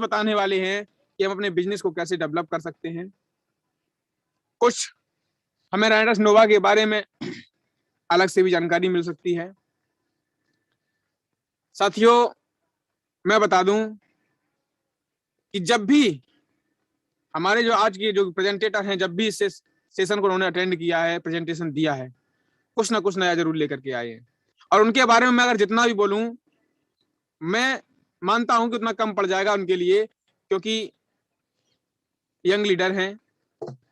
बताने वाले हैं कि हम अपने बिजनेस को कैसे डेवलप कर सकते हैं। कुछ हमें राइडर्स नोवा के बारे में अलग से भी जानकारी मिल सकती है। साथियों, मैं बता दूं कि जब भी हमारे जो आज के जो प्रेजेंटेटर हैं, जब भी इस सेशन को उन्होंने अटेंड किया है, प्रेजेंटेशन दिया है, कुछ ना कुछ नया जरूर लेकर के आए हैं। और उनके बारे में मैं अगर जितना भी बोलूं, मैं मानता हूं कि उतना कम पड़ जाएगा उनके लिए, क्योंकि यंग लीडर हैं,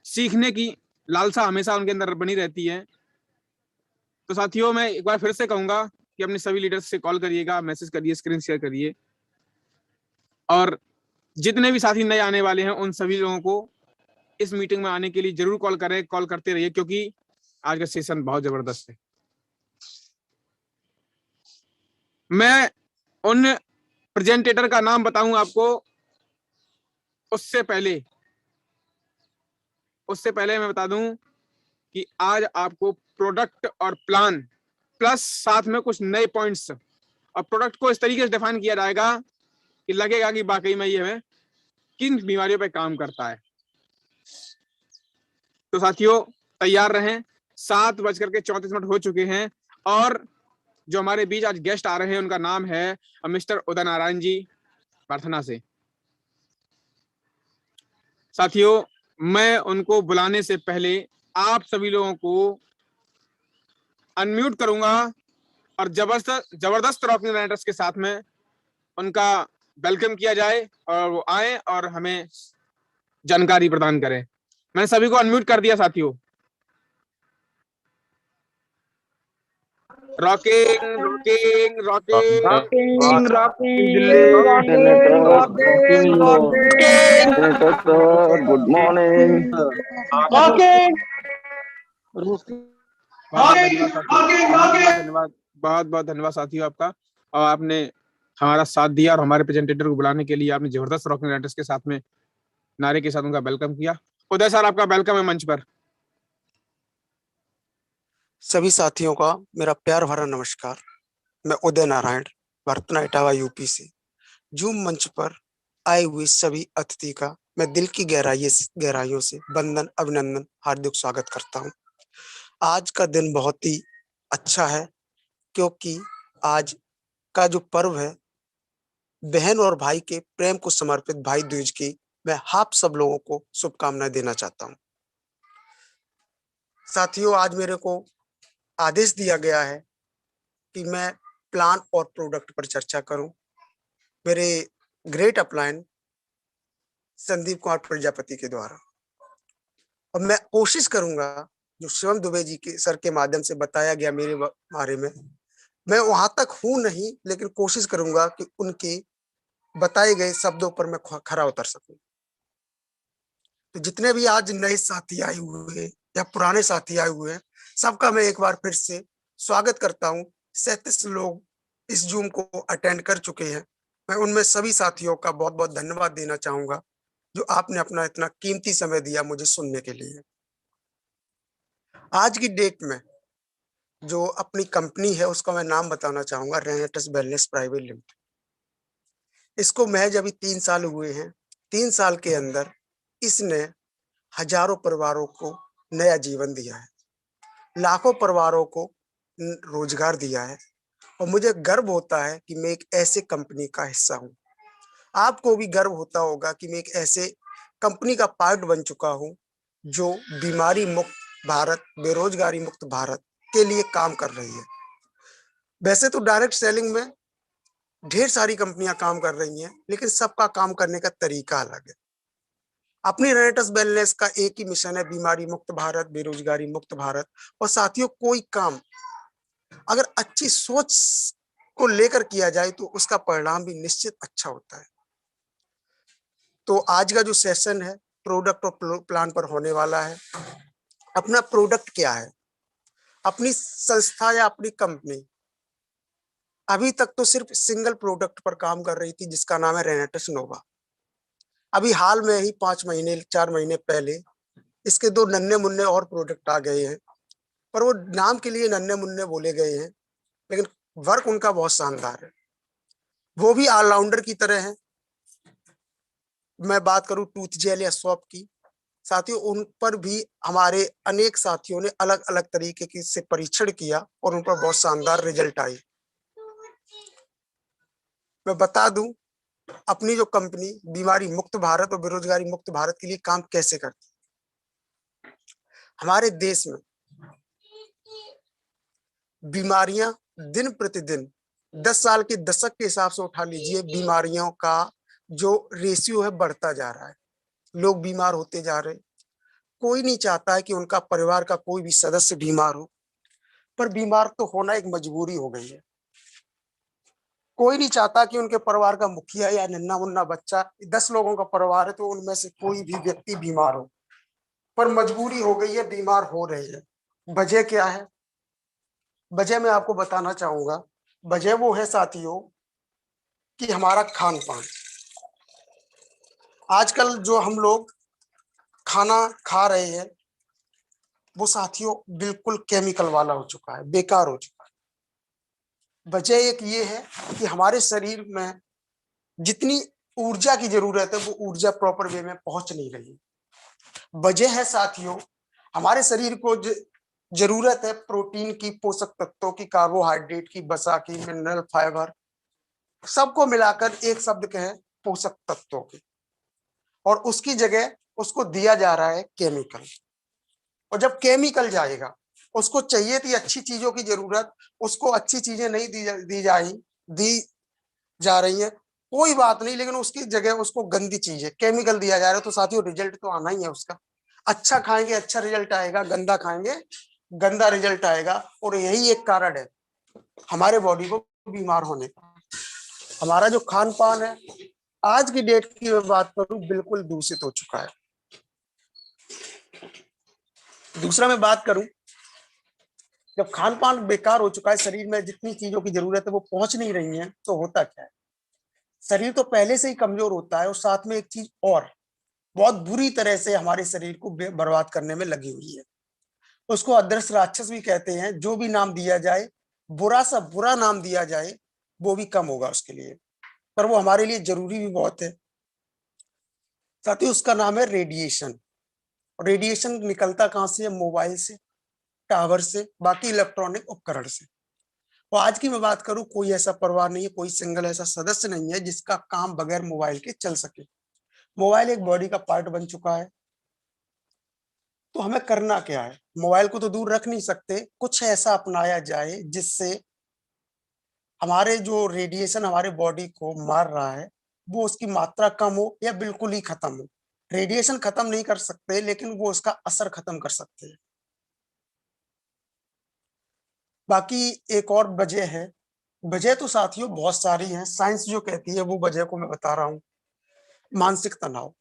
सीखने की लालसा हमेशा उनके अंदर बनी रहती है। तो साथियों, मैं एक बार फिर से कहूंगा कि अपने सभी लीडर्स से कॉल करिएगा, मैसेज करिए, स्क्रीन शेयर करिए, और जितने भी साथी नए आने वाले हैं उन सभी लोगों को इस मीटिंग में आने के लिए जरूर कॉल करें, कॉल करते रहिए, क्योंकि आज का सेशन बहुत जबरदस्त है। मैं उन प्रेजेंटेटर का नाम बताऊं आपको, उससे पहले मैं बता दूं कि आज आपको प्रोडक्ट और प्लान प्लस साथ में कुछ नए पॉइंट्स, और प्रोडक्ट को इस तरीके से डिफाइन किया जाएगा कि लगेगा कि वाकई में ये हमें किन बीमारियों पे काम करता है। तो साथियों, तैयार रहें। 7:34 हो चुके हैं, और जो हमारे बीच आज गेस्ट आ रहे हैं उनका नाम है मिस्टर उदय नारायण जी, प्रार्थना से। साथियों, मैं उनको बुलाने से पहले आप सभी लोगों को अनम्यूट करूंगा और जबरदस्त रॉकिंग राइडर्स के साथ में उनका वेलकम किया जाए और वो आए और हमें जानकारी प्रदान करें। मैंने सभी को अनम्यूट कर दिया साथियों। Rocking rocking rocking Rocking, Delhi, rocking, rocking, rocking, rocking. Senator sir, good morning. Rocking, धन्यवाद, बहुत बहुत धन्यवाद साथियों आपका। और आपने हमारा साथ दिया और हमारे प्रेजेंटेटर को बुलाने के लिए आपने जबरदस्त रॉकिंग राइडर्स के साथ में नारे के साथ उनका वेलकम किया। उदय सर, आपका वेलकम है मंच पर। सभी साथियों का मेरा प्यार भरा नमस्कार। मैं उदय नारायण, वर्तना इटावा, यूपी से जूम मंच पर आए हुए सभी अतिथि का मैं दिल की गहराइयों से वंदन, अभिनंदन, हार्दिक स्वागत करता हूं। आज का दिन बहुत ही अच्छा है, क्योंकि आज का जो पर्व है, बहन और भाई के प्रेम को समर्पित भाई दूज की मैं आप सब लोगों को शुभकामनाएं देना चाहता हूं। साथियों, आज मेरे को आदेश दिया गया है कि मैं प्लान और प्रोडक्ट पर चर्चा करूं। मेरे ग्रेट अपलाइन संदीप कुमार प्रजापति के द्वारा, और मैं कोशिश करूंगा जो शिवम दुबे जी के सर के माध्यम से बताया गया मेरे बारे में, मैं वहां तक हूं नहीं, लेकिन कोशिश करूंगा कि उनके बताए गए शब्दों पर मैं खरा उतर सकूं। तो जितने भी आज नए साथी आए हुए हैं या पुराने साथी आए हुए हैं, सबका मैं एक बार फिर से स्वागत करता हूं। 37 लोग इस जूम को अटेंड कर चुके हैं। मैं उनमें सभी साथियों का बहुत बहुत धन्यवाद देना चाहूंगा जो आपने अपना इतना कीमती समय दिया मुझे सुनने के लिए। आज की डेट में जो अपनी कंपनी है उसका मैं नाम बताना चाहूंगा, रेनेटस वेलनेस प्राइवेट लिमिटेड। इसको महज अभी 3 साल हुए हैं। 3 साल के अंदर इसने हजारों परिवारों को नया जीवन दिया है, लाखों परिवारों को रोजगार दिया है, और मुझे गर्व होता है कि मैं एक ऐसे कंपनी का हिस्सा हूं। आपको भी गर्व होता होगा कि मैं एक ऐसे कंपनी का पार्ट बन चुका हूं जो बीमारी मुक्त भारत, बेरोजगारी मुक्त भारत के लिए काम कर रही है। वैसे तो डायरेक्ट सेलिंग में ढेर सारी कंपनियां काम कर रही हैं, लेकिन सबका काम करने का तरीका अलग है। अपनी रेनेटस वेलनेस का एक ही मिशन है, बीमारी मुक्त भारत, बेरोजगारी मुक्त भारत। और साथियों, कोई काम अगर अच्छी सोच को लेकर किया जाए तो उसका परिणाम भी निश्चित अच्छा होता है। तो आज का जो सेशन है प्रोडक्ट और प्लान पर होने वाला है। अपना प्रोडक्ट क्या है? अपनी संस्था या अपनी कंपनी अभी तक तो सिर्फ सिंगल प्रोडक्ट पर काम कर रही थी, जिसका नाम है रेनेटस नोवा। अभी हाल में ही 5 महीने 4 महीने पहले इसके 2 नन्हे मुन्ने और प्रोडक्ट आ गए हैं, पर वो नाम के लिए नन्हे मुन्ने बोले गए हैं, लेकिन वर्क उनका बहुत शानदार है। वो भी ऑलराउंडर की तरह है। मैं बात करूं टूथ जेल या सॉप की, साथियों उन पर भी हमारे अनेक साथियों ने अलग अलग तरीके की से परीक्षण किया और उन पर बहुत शानदार रिजल्ट आए। मैं बता दूं अपनी जो कंपनी बीमारी मुक्त भारत और बेरोजगारी मुक्त भारत के लिए काम कैसे करती है। हमारे देश में बीमारियां दिन प्रतिदिन 10 साल के दशक के हिसाब से उठा लीजिए, बीमारियों का जो रेशियो है बढ़ता जा रहा है। लोग बीमार होते जा रहे हैं। कोई नहीं चाहता है कि उनका परिवार का कोई भी सदस्य बीमार हो, पर बीमार तो होना एक मजबूरी हो गई है। कोई नहीं चाहता कि उनके परिवार का मुखिया या नन्ना मुन्ना बच्चा, 10 लोगों का परिवार है तो उनमें से कोई भी व्यक्ति बीमार हो, पर मजबूरी हो गई है, बीमार हो रहे हैं। वजह क्या है? वजह मैं आपको बताना चाहूंगा। वजह वो है साथियों कि हमारा खान पान। आजकल जो हम लोग खाना खा रहे हैं वो साथियों बिल्कुल केमिकल वाला हो चुका है, बेकार हो चुका है। वजह एक ये है कि हमारे शरीर में जितनी ऊर्जा की जरूरत है वो ऊर्जा प्रॉपर वे में पहुंच नहीं रही। वजह है साथियों हमारे शरीर को जरूरत है प्रोटीन की, पोषक तत्वों की, कार्बोहाइड्रेट की, वसा की, मिनरल फाइबर, सबको मिलाकर एक शब्द कहें पोषक तत्वों की, और उसकी जगह उसको दिया जा रहा है केमिकल। और जब केमिकल जाएगा, उसको चाहिए थी अच्छी चीजों की जरूरत, उसको अच्छी चीजें नहीं दी जा रही है, कोई बात नहीं, लेकिन उसकी जगह उसको गंदी चीज है केमिकल दिया जा रहा है, तो साथियों रिजल्ट तो आना ही है उसका। अच्छा खाएंगे अच्छा रिजल्ट आएगा, गंदा खाएंगे गंदा रिजल्ट आएगा। और यही एक कारण है हमारे बॉडी को बीमार होने का। हमारा जो खान पान है आज की डेट की मैं बात करूं बिल्कुल दूषित हो चुका है। दूसरा मैं बात करूं, जब खान पान बेकार हो चुका है, शरीर में जितनी चीजों की जरूरत है वो पहुंच नहीं रही है, तो होता क्या है, शरीर तो पहले से ही कमजोर होता है और साथ में एक चीज और बहुत बुरी तरह से हमारे शरीर को बर्बाद करने में लगी हुई है। उसको अदृश्य राक्षस भी कहते हैं। जो भी नाम दिया जाए, बुरा सा बुरा नाम दिया जाए, वो भी कम होगा उसके लिए, पर वो हमारे लिए जरूरी भी बहुत है। साथ ही उसका नाम है रेडिएशन। रेडिएशन निकलता कहां से है? मोबाइल से, टावर से, बाकी इलेक्ट्रॉनिक उपकरण से। और आज की मैं बात करूं, कोई ऐसा परिवार नहीं है, कोई सिंगल ऐसा सदस्य नहीं है जिसका काम बगैर मोबाइल के चल सके। मोबाइल एक बॉडी का पार्ट बन चुका है। तो हमें करना क्या है? मोबाइल को तो दूर रख नहीं सकते, कुछ ऐसा अपनाया जाए जिससे हमारे जो रेडिएशन हमारे बॉडी को मार रहा है वो उसकी मात्रा कम हो या बिल्कुल ही खत्म हो। रेडिएशन खत्म नहीं कर सकते, लेकिन वो उसका असर खत्म कर सकते हैं। बाकी एक और वजह है। वजह तो साथियों बहुत सारी हैं, साइंस जो कहती है वो वजह को मैं बता रहा हूँ। मानसिक तनाव।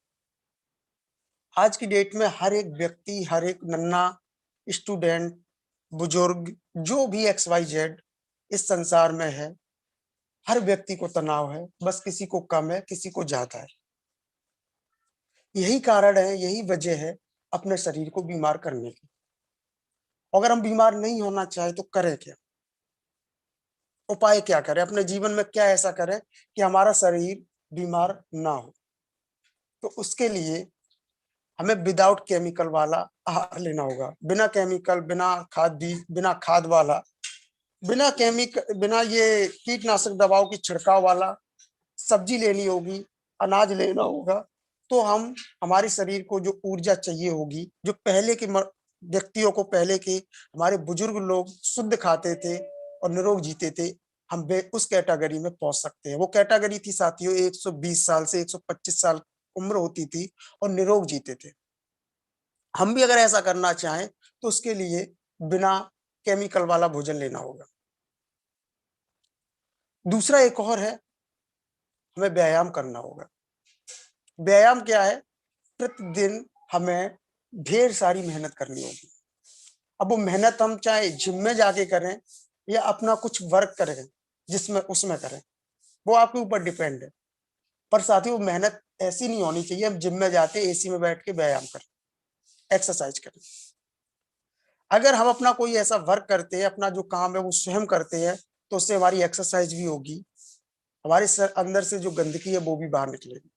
आज की डेट में हर एक व्यक्ति, हर एक नन्ना स्टूडेंट, बुजुर्ग, जो भी XYZ इस संसार में है, हर व्यक्ति को तनाव है। बस किसी को कम है, किसी को ज्यादा है। यही कारण है, यही वजह है अपने शरीर को बीमार करने की। अगर हम बीमार नहीं होना चाहे तो करें क्या? उपाय क्या करें? अपने जीवन में क्या ऐसा करें कि हमारा शरीर बीमार ना हो? तो उसके लिए हमें विदाउट केमिकल वाला आहार लेना होगा। बिना केमिकल, बिना खाद वाला, बिना ये कीटनाशक दवाओं की छिड़काव वाला सब्जी लेनी होगी, अनाज लेना होगा। तो हम हमारे शरीर को जो ऊर्जा चाहिए होगी, जो पहले के व्यक्तियों को, पहले के हमारे बुजुर्ग लोग शुद्ध खाते थे और निरोग जीते थे, हम उस कैटेगरी में पहुंच सकते हैं। वो कैटेगरी थी साथियों 120 साल से 125 साल उम्र होती थी और निरोग जीते थे। हम भी अगर ऐसा करना चाहें तो उसके लिए बिना केमिकल वाला भोजन लेना होगा। दूसरा एक और है, हमें व्यायाम करना होगा। व्यायाम क्या है? प्रतिदिन हमें ढेर सारी मेहनत करनी होगी। अब वो मेहनत हम चाहे जिम में जाके करें या अपना कुछ वर्क करें जिसमें उसमें करें, वो आपके ऊपर डिपेंड है। पर साथ ही वो मेहनत ऐसी नहीं होनी चाहिए हम जिम में जाते AC में बैठ के व्यायाम करें, एक्सरसाइज करें। अगर हम अपना कोई ऐसा वर्क करते हैं, अपना जो काम है वो स्वयं करते हैं, तो उससे हमारी एक्सरसाइज भी होगी, हमारे अंदर से जो गंदगी है वो भी बाहर निकलेगी।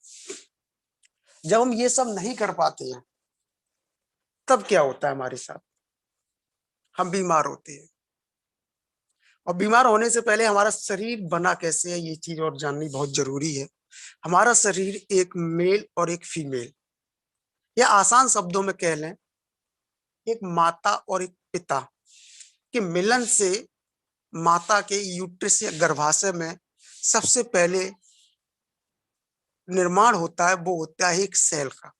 जब हम ये सब नहीं कर पाते हैं तब क्या होता है हमारे साथ, हम बीमार होते हैं। और बीमार होने से पहले हमारा शरीर बना कैसे है ये चीज और जाननी बहुत जरूरी है। हमारा शरीर एक मेल और एक फीमेल, या आसान शब्दों में कह लें एक माता और एक पिता के मिलन से माता के यूट्रस या गर्भाशय में सबसे पहले निर्माण होता है, वो होता है एक सेल का।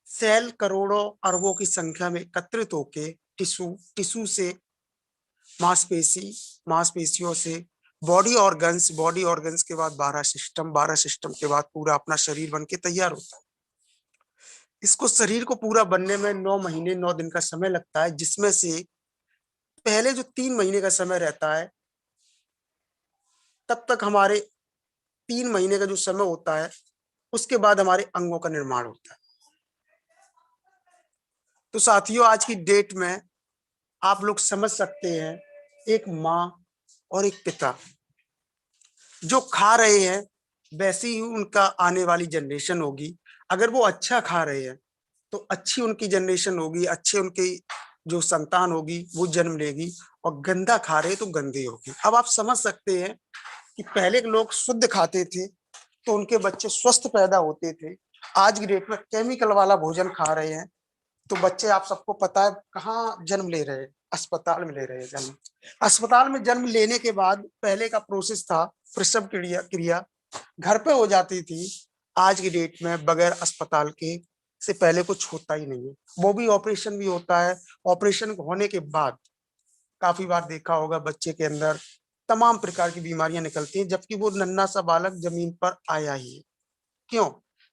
सेल करोड़ों अरबों की संख्या में एकत्रित होके टिश्यू से मांसपेशी, मांसपेशियों से बॉडी ऑर्गन्स के बाद 12 सिस्टम के बाद पूरा अपना शरीर बन के तैयार होता है। इसको शरीर को पूरा बनने में 9 महीने 9 दिन का समय लगता है, जिसमें से पहले जो 3 महीने का समय रहता है तब तक हमारे 3 महीने का जो समय होता है उसके बाद हमारे अंगों का निर्माण होता है। तो साथियों आज की डेट में आप लोग समझ सकते हैं एक माँ और एक पिता जो खा रहे हैं वैसी ही उनका आने वाली जनरेशन होगी। अगर वो अच्छा खा रहे हैं तो अच्छी उनकी जनरेशन होगी, अच्छे उनकी जो संतान होगी वो जन्म लेगी, और गंदा खा रहे तो गंदी होगी। अब आप समझ सकते हैं कि पहले के लोग शुद्ध खाते थे तो उनके बच्चे स्वस्थ पैदा होते थे। आज की डेट में केमिकल वाला भोजन खा रहे हैं तो बच्चे, आप सबको पता है कहाँ जन्म ले रहे हैं, अस्पताल में ले रहे हैं जन्म। अस्पताल में जन्म लेने के बाद पहले का प्रोसेस था प्रसव क्रिया घर पे हो जाती थी। आज की डेट में बगैर अस्पताल के से पहले कुछ होता ही नहीं है, वो भी ऑपरेशन भी होता है। ऑपरेशन होने के बाद काफी बार देखा होगा बच्चे के अंदर तमाम प्रकार की बीमारियां निकलती हैं, जबकि वो नन्हा सा बालक जमीन पर आया ही है। क्यों?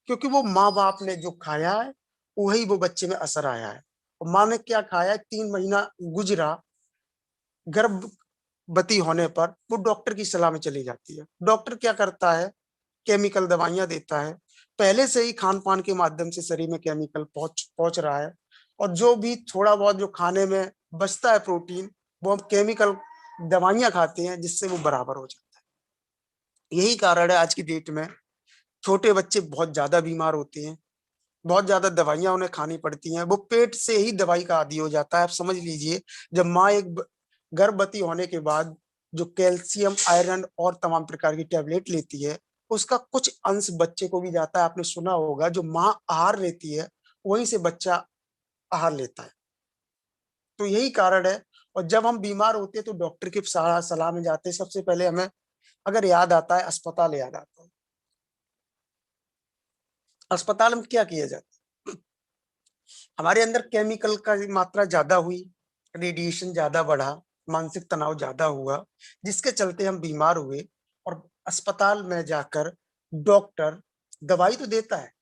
क्योंकि वो माँ बाप ने जो खाया है वही वो बच्चे में असर आया है। और माँ ने क्या खाया है, 3 महीना गुजरा, गर्भवती होने पर वो डॉक्टर की सलाह में चली जाती है। डॉक्टर क्या करता है, केमिकल दवाइयां देता है। पहले से ही खान पान के माध्यम से शरीर में केमिकल पहुंच रहा है, और जो भी थोड़ा बहुत जो खाने में बचता है प्रोटीन, वो हम केमिकल दवाइयां खाते हैं जिससे वो बराबर हो जाता है। यही कारण है आज की डेट में छोटे बच्चे बहुत ज्यादा बीमार होते हैं, बहुत ज्यादा दवाइयां उन्हें खानी पड़ती हैं, वो पेट से ही दवाई का आदी हो जाता है। आप समझ लीजिए जब माँ एक गर्भवती होने के बाद जो कैल्शियम, आयरन और तमाम प्रकार की टैबलेट लेती है उसका कुछ अंश बच्चे को भी जाता है। आपने सुना होगा जो माँ आहार लेती है वहीं से बच्चा आहार लेता है। तो यही कारण है। और जब हम बीमार होते हैं तो डॉक्टर की सलाह में जाते हैं, सबसे पहले हमें अगर याद आता है अस्पताल याद आता है। अस्पताल में क्या किया जाता है, हमारे अंदर केमिकल का मात्रा ज्यादा हुई, रेडिएशन ज्यादा बढ़ा, मानसिक तनाव ज्यादा हुआ, जिसके चलते हम बीमार हुए। और अस्पताल में जाकर डॉक्टर दवाई तो देता है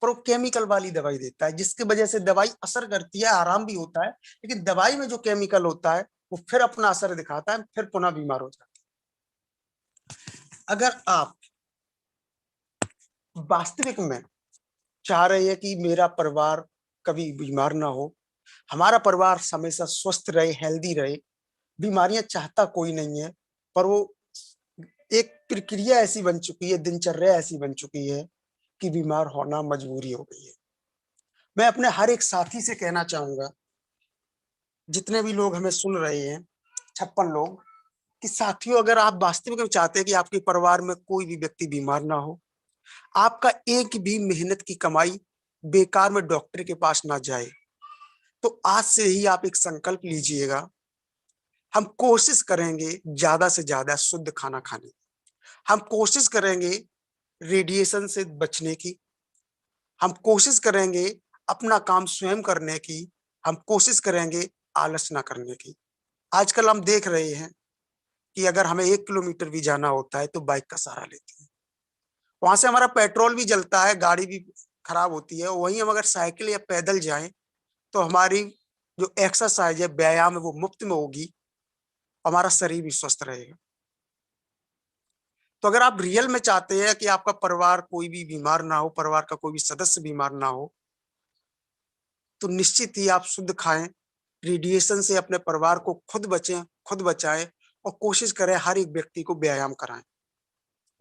पर वो केमिकल वाली दवाई देता है, जिसकी वजह से दवाई असर करती है, आराम भी होता है, लेकिन दवाई में जो केमिकल होता है वो फिर अपना असर दिखाता है, फिर पुनः बीमार हो जाते हैं। अगर आप वास्तविक में चाह रहे हैं कि मेरा परिवार कभी बीमार ना हो, हमारा परिवार हमेशा स्वस्थ रहे, हेल्दी रहे, बीमारियां चाहता कोई नहीं है, पर वो एक प्रक्रिया ऐसी बन चुकी है, दिनचर्या ऐसी बन चुकी है कि बीमार होना मजबूरी हो गई है। मैं अपने हर एक साथी से कहना चाहूंगा, जितने भी लोग हमें सुन रहे हैं, 56 लोग, कि साथियों अगर आप वास्तविक में चाहते हैं कि आपके परिवार में कोई भी व्यक्ति बीमार ना हो, आपका एक भी मेहनत की कमाई बेकार में डॉक्टर के पास ना जाए, तो आज से ही आप एक संकल्प लीजिएगा, हम कोशिश करेंगे ज्यादा से ज्यादा शुद्ध खाना खाने की, हम कोशिश करेंगे रेडिएशन से बचने की, हम कोशिश करेंगे अपना काम स्वयं करने की, हम कोशिश करेंगे आलस ना करने की। आजकल हम देख रहे हैं कि अगर हमें 1 किलोमीटर भी जाना होता है तो बाइक का सहारा लेते हैं, वहां से हमारा पेट्रोल भी जलता है, गाड़ी भी खराब होती है। वहीं हम अगर साइकिल या पैदल जाएं तो हमारी जो एक्सरसाइज है, व्यायाम है, वो मुफ्त में होगी, हमारा शरीर भी स्वस्थ रहेगा। तो अगर आप रियल में चाहते हैं कि आपका परिवार कोई भी बीमार ना हो, परिवार का कोई भी सदस्य बीमार ना हो, तो निश्चित ही आप शुद्ध खाएं, रेडिएशन से अपने परिवार को खुद बचें, खुद बचाएं, और कोशिश करें हर एक व्यक्ति को व्यायाम कराएं।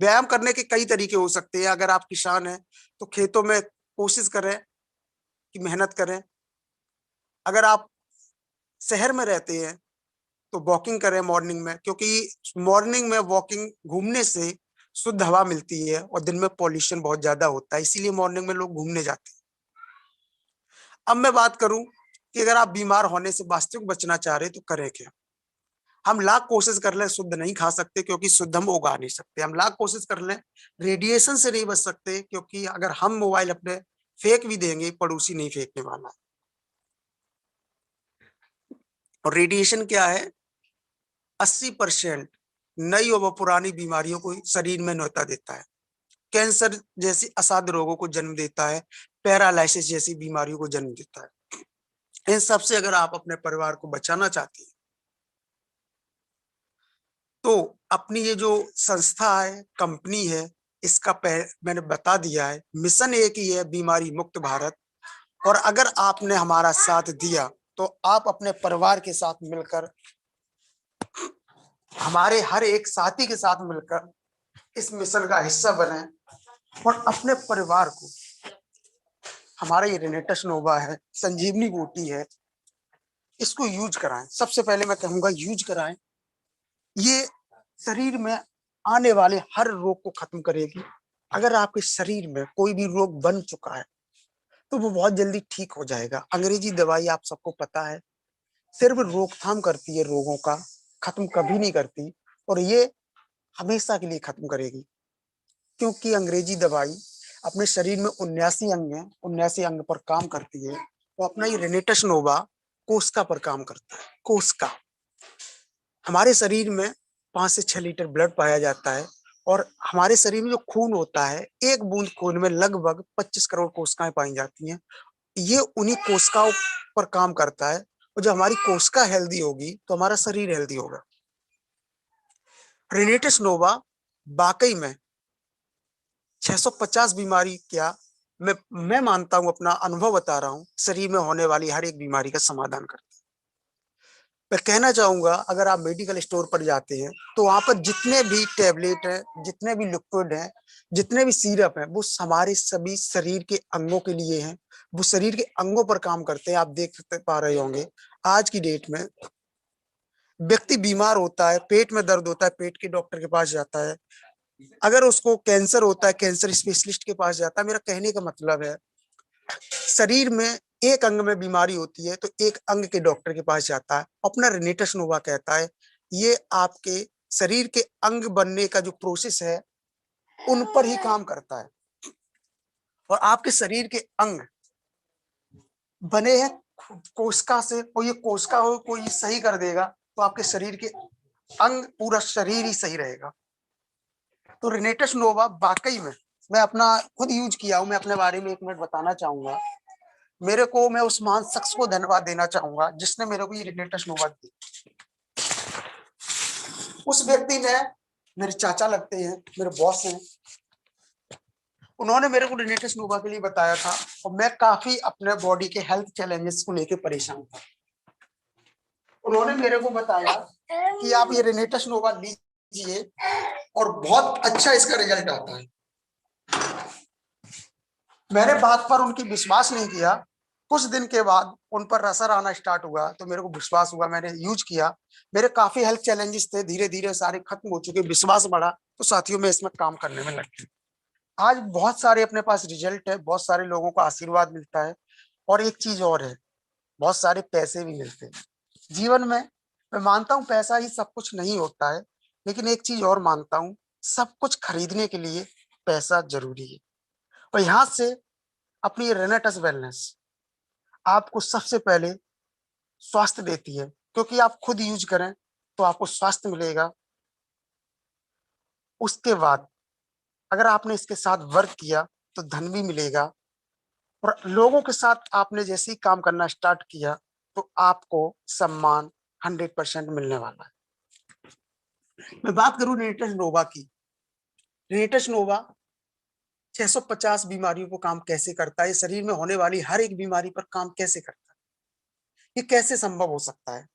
व्यायाम करने के कई तरीके हो सकते हैं। अगर आप किसान हैं तो खेतों में कोशिश करें कि मेहनत करें। अगर आप शहर में रहते हैं तो वॉकिंग करें मॉर्निंग में, क्योंकि मॉर्निंग में वॉकिंग घूमने से शुद्ध हवा मिलती है और दिन में पॉल्यूशन बहुत ज्यादा होता है, इसीलिए मॉर्निंग में लोग घूमने जाते हैं। अब मैं बात करूं कि अगर आप बीमार होने से वास्तविक बचना चाह रहे तो करें क्या। हम लाख कोशिश कर लें, शुद्ध नहीं खा सकते क्योंकि शुद्ध हम उगा नहीं सकते। हम लाख कोशिश कर लें, रेडिएशन से नहीं बच सकते क्योंकि अगर हम मोबाइल अपने फेंक भी देंगे, पड़ोसी नहीं फेंकने वाला। और रेडिएशन क्या है, 80% नई और पुरानी बीमारियों को शरीर में न्योता देता है। कैंसर जैसी असाध्य रोगों को जन्म देता है, पैरालाइसिस जैसी बीमारियों को जन्म देता है। इन सब से अगर आप अपने परिवार को बचाना चाहते हैं तो अपनी ये जो संस्था है, कंपनी है, इसका मैंने बता दिया है, मिशन एक ही है, बीमारी मुक्त भारत। और अगर आपने हमारा साथ दिया तो आप अपने परिवार के साथ मिलकर, हमारे हर एक साथी के साथ मिलकर इस मिशन का हिस्सा बने और अपने परिवार को, हमारा ये रेनेटस नोवा है, संजीवनी बूटी है, इसको यूज कराएं। सबसे पहले मैं कहूंगा यूज कराएं। ये शरीर में आने वाले हर रोग को खत्म करेगी। अगर आपके शरीर में कोई भी रोग बन चुका है तो वो बहुत जल्दी ठीक हो जाएगा। अंग्रेजी दवाई आप सबको पता है, सिर्फ रोकथाम करती है रोगों का, खत्म कभी नहीं करती। और ये हमेशा के लिए खत्म करेगी, क्योंकि अंग्रेजी दवाई अपने शरीर में 79 अंग है, 79 अंग पर काम करती है। तो अपना ये रेनेटस नोवा कोशिका पर काम करता है। कोशिका, हमारे शरीर में 5 से 6 लीटर ब्लड पाया जाता है और हमारे शरीर में जो खून होता है, एक बूंद खून में लगभग 25 करोड़ कोशिकाएं पाई जाती हैं। ये उन्हीं कोशिकाओं पर काम करता है। और जब हमारी कोशिका हेल्दी होगी तो हमारा शरीर हेल्दी होगा। रेनेटस नोवा वाकई में 650 बीमारी क्या, मैं मानता हूं, अपना अनुभव बता रहा हूं, शरीर में होने वाली हर एक बीमारी का समाधान करता है। मैं कहना चाहूंगा, अगर आप मेडिकल स्टोर पर जाते हैं तो वहां पर जितने भी टैबलेट हैं, जितने भी लिक्विड हैं, जितने भी सिरप हैं, वो हमारे सभी शरीर के अंगों के लिए हैं। वो शरीर के अंगों पर काम करते हैं। आप देख पा रहे होंगे आज की डेट में व्यक्ति बीमार होता है, पेट में दर्द होता है, पेट के डॉक्टर के पास जाता है। अगर उसको कैंसर होता है, कैंसर स्पेशलिस्ट के पास जाता है। मेरा कहने का मतलब है, शरीर में एक अंग में बीमारी होती है तो एक अंग के डॉक्टर के पास जाता है। अपना रेनेटस नोवा कहता है ये आपके शरीर के अंग बनने का जो प्रोसेस है उन पर ही काम करता है। और आपके शरीर के अंग बने हैं कोशिका से, और ये कोशिका हो कोई सही कर देगा तो आपके शरीर के अंग, पूरा शरीर ही सही रहेगा। तो रेनेटस नोवा वाकई में मैं अपना खुद यूज किया हूं। मैं अपने बारे में 1 मिनट बताना चाहूंगा। मैं उस महान शख्स को धन्यवाद देना चाहूंगा जिसने मेरे को ये रेनेटस नोवा दी। उस व्यक्ति ने, मेरे चाचा लगते हैं, मेरे बॉस हैं, उन्होंने मेरे को रेनेटस नोवा के लिए बताया था। और मैं काफी अपने बॉडी के हेल्थ चैलेंजेस को लेकर परेशान था। उन्होंने मेरे को बताया कि आप ये रेनेटस नोवा लीजिए और बहुत अच्छा इसका रिजल्ट आता है। मैंने बात पर उनकी विश्वास नहीं किया। कुछ दिन के बाद उन पर असर आना स्टार्ट हुआ तो मेरे को विश्वास हुआ, मैंने यूज किया। मेरे काफी हेल्थ चैलेंजेस थे, धीरे धीरे सारे खत्म हो चुके, विश्वास बढ़ा। तो साथियों में इसमें काम करने में लग गया। आज बहुत सारे अपने पास रिजल्ट है, बहुत सारे लोगों को आशीर्वाद मिलता है। और एक चीज और है, बहुत सारे पैसे भी मिलते हैं जीवन में। मैं मानता हूँ पैसा ही सब कुछ नहीं होता है, लेकिन एक चीज और मानता हूँ, सब कुछ खरीदने के लिए पैसा जरूरी है। और यहाँ से अपनी रेनेटस वेलनेस आपको सबसे पहले स्वास्थ्य देती है, क्योंकि आप खुद यूज करें तो आपको स्वास्थ्य मिलेगा। उसके बाद अगर आपने इसके साथ वर्क किया तो धन भी मिलेगा। और लोगों के साथ आपने जैसे ही काम करना स्टार्ट किया तो आपको सम्मान 100% मिलने वाला है। मैं बात करूं रेनेटस नोवा की। रेनेटस नोवा 650 बीमारियों को काम कैसे करता है, शरीर में होने वाली हर एक बीमारी पर काम कैसे करता है, ये कैसे संभव हो सकता है।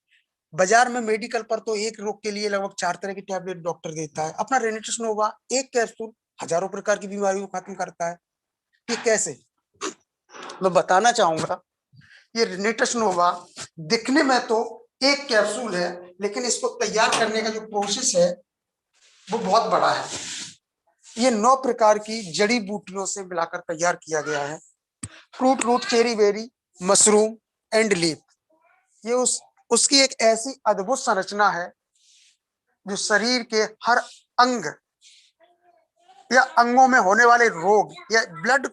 बाजार में मेडिकल पर तो एक रोग के लिए लगभग 4 तरह की टैबलेट डॉक्टर देता है। अपना रेनिटस नोवा एक कैप्सूल हजारों प्रकार की बीमारियों को खत्म करता है। ये कैसे, मैं बताना चाहूंगा। ये रेनिटस नोवा दिखने में तो एक कैप्सूल है, लेकिन इसको तैयार करने का जो प्रोसेस है वो बहुत बड़ा है। ये 9 प्रकार की जड़ी बूटियों से मिलाकर तैयार किया गया है। Fruit, root, cherry berry, mushroom and leaf. ये उसकी एक ऐसी अद्भुत संरचना है जो शरीर के हर अंग या अंगों में होने वाले रोग या ब्लड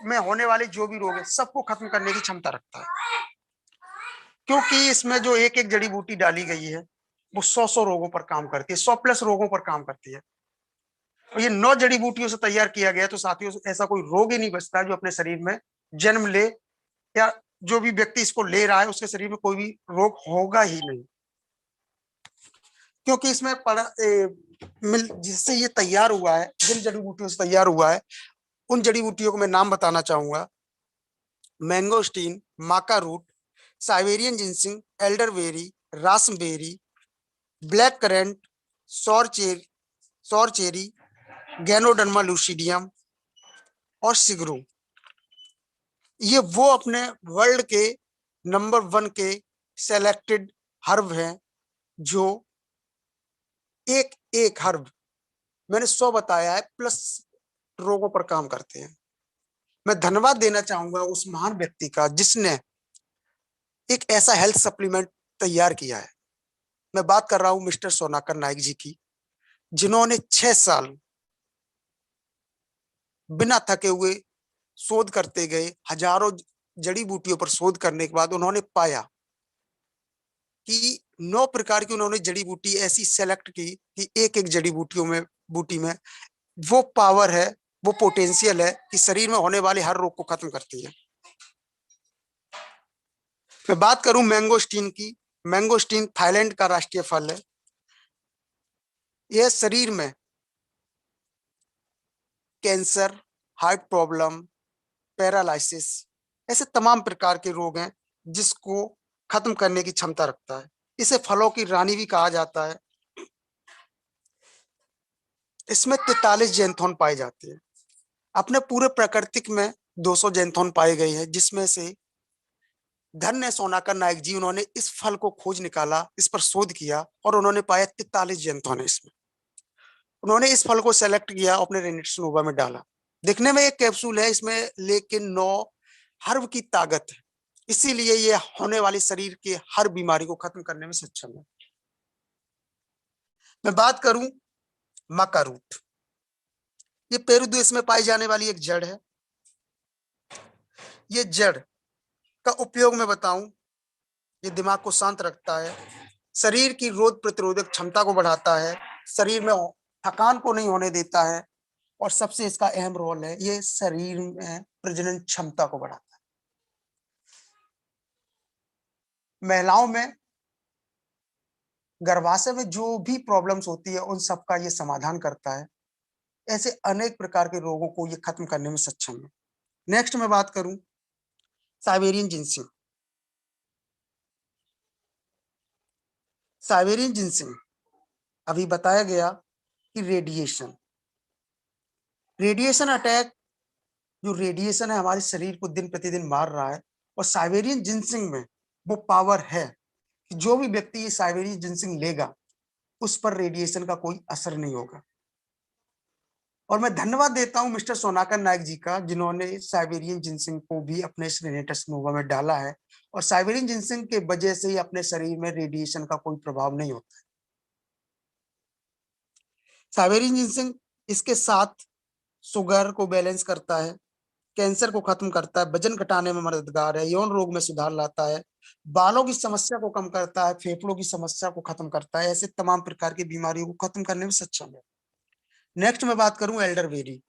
में होने वाले जो भी रोग है सबको खत्म करने की क्षमता रखता है। क्योंकि इसमें जो एक एक जड़ी बूटी डाली गई है वो 100 रोगों पर काम करती है, 100+ रोगों पर काम करती है। और ये 9 जड़ी बूटियों से तैयार किया गया, तो साथियों ऐसा कोई रोग ही नहीं बचता जो अपने शरीर में जन्म ले, या जो भी व्यक्ति इसको ले रहा है उसके शरीर में कोई भी रोग होगा ही नहीं। क्योंकि इसमें जिससे ये तैयार हुआ है, जिन जड़ी बूटियों से तैयार हुआ है उन जड़ी बूटियों को मैं नाम बताना चाहूंगा। Mangosteen, maca root, Siberian ginseng, elderberry, raspberry, black currant, sour cherry, ganoderma lucidum और सिगरू। ये वो अपने वर्ल्ड के नंबर 1 के सेलेक्टेड हर्ब हैं जो एक एक हर्ब, मैंने 100 बताया है, प्लस रोगों पर काम करते हैं। मैं धन्यवाद देना चाहूंगा उस महान व्यक्ति का जिसने एक ऐसा हेल्थ सप्लीमेंट तैयार किया है। मैं बात कर रहा हूं मिस्टर सोनाकर नाइक जी की, जिन्होंने 6 साल बिना थके हुए शोध करते गए। हजारों जड़ी बूटियों पर शोध करने के बाद उन्होंने पाया कि 9 प्रकार की उन्होंने जड़ी बूटी ऐसी सेलेक्ट की कि एक एक जड़ी बूटी में वो पावर है, वो पोटेंशियल है कि शरीर में होने वाले हर रोग को खत्म करती है। मैं बात करूं मैंगोस्टीन की। मैंगोस्टीन थाईलैंड का राष्ट्रीय फल है। यह शरीर में कैंसर, हार्ट प्रॉब्लम, पैरालिसिस, ऐसे तमाम प्रकार के रोग हैं जिसको खत्म करने की क्षमता रखता है। इसे फलों की रानी भी कहा जाता है। इसमें 43 जैंथोन पाए जाते हैं। अपने पूरे प्राकृतिक में 200 जैंथोन पाए गए हैं, जिसमें से धन्य सोनाकर नाइक जी, उन्होंने इस फल को खोज निकाला, इस पर शोध किया और उन्होंने पाया 43 जैंथोन है इसमें। उन्होंने इस फल को सेलेक्ट किया, अपने रेनिटस नोवा में डाला। दिखने में एक कैप्सूल है इसमें, लेकिन 9 हर्ब की ताकत है, इसीलिए ये होने वाली शरीर के हर बीमारी को खत्म करने में सक्षम है। मैं बात करूं माका रूट। ये पेरू देश में पाई जाने वाली एक जड़ है। ये जड़ का उपयोग मैं बताऊं, ये दिमाग को शांत रखता है, शरीर की रोग प्रतिरोधक क्षमता को बढ़ाता है, शरीर में थकान को नहीं होने देता है, और सबसे इसका अहम रोल है, ये शरीर में प्रजनन क्षमता को बढ़ाता है। महिलाओं में गर्भाशय में जो भी प्रॉब्लम्स होती है उन सबका ये समाधान करता है। ऐसे अनेक प्रकार के रोगों को ये खत्म करने में सक्षम है। नेक्स्ट मैं बात करूं साइबेरियन जिंसिंग। साइबेरियन जिंसिंग अभी बताया गया कि रेडिएशन अटैक, जो रेडिएशन है हमारे शरीर को दिन प्रतिदिन मार रहा है, और साइबेरियन जिंसिंग में वो पावर है कि जो भी व्यक्ति ये साइबेरियन जिंसिंग लेगा उस पर रेडिएशन का कोई असर नहीं होगा। और मैं धन्यवाद देता हूं मिस्टर सोनाकर नाइक जी का, जिन्होंने साइबेरियन जिंसिंग को भी अपने रेनिटस नोवा में डाला है, और साइबेरियन जिंसिंग के वजह से ही अपने शरीर में रेडिएशन का कोई प्रभाव नहीं होता है। साइबेरियन जिंसिंग इसके साथ शुगर को बैलेंस करता है, कैंसर को खत्म करता है, वजन घटाने में मददगार है, यौन रोग में सुधार लाता है, बालों की समस्या को कम करता है, फेफड़ों की समस्या को खत्म करता है, ऐसे तमाम प्रकार की बीमारियों को खत्म करने में सक्षम है। नेक्स्ट मैं बात करूं एल्डरबेरी।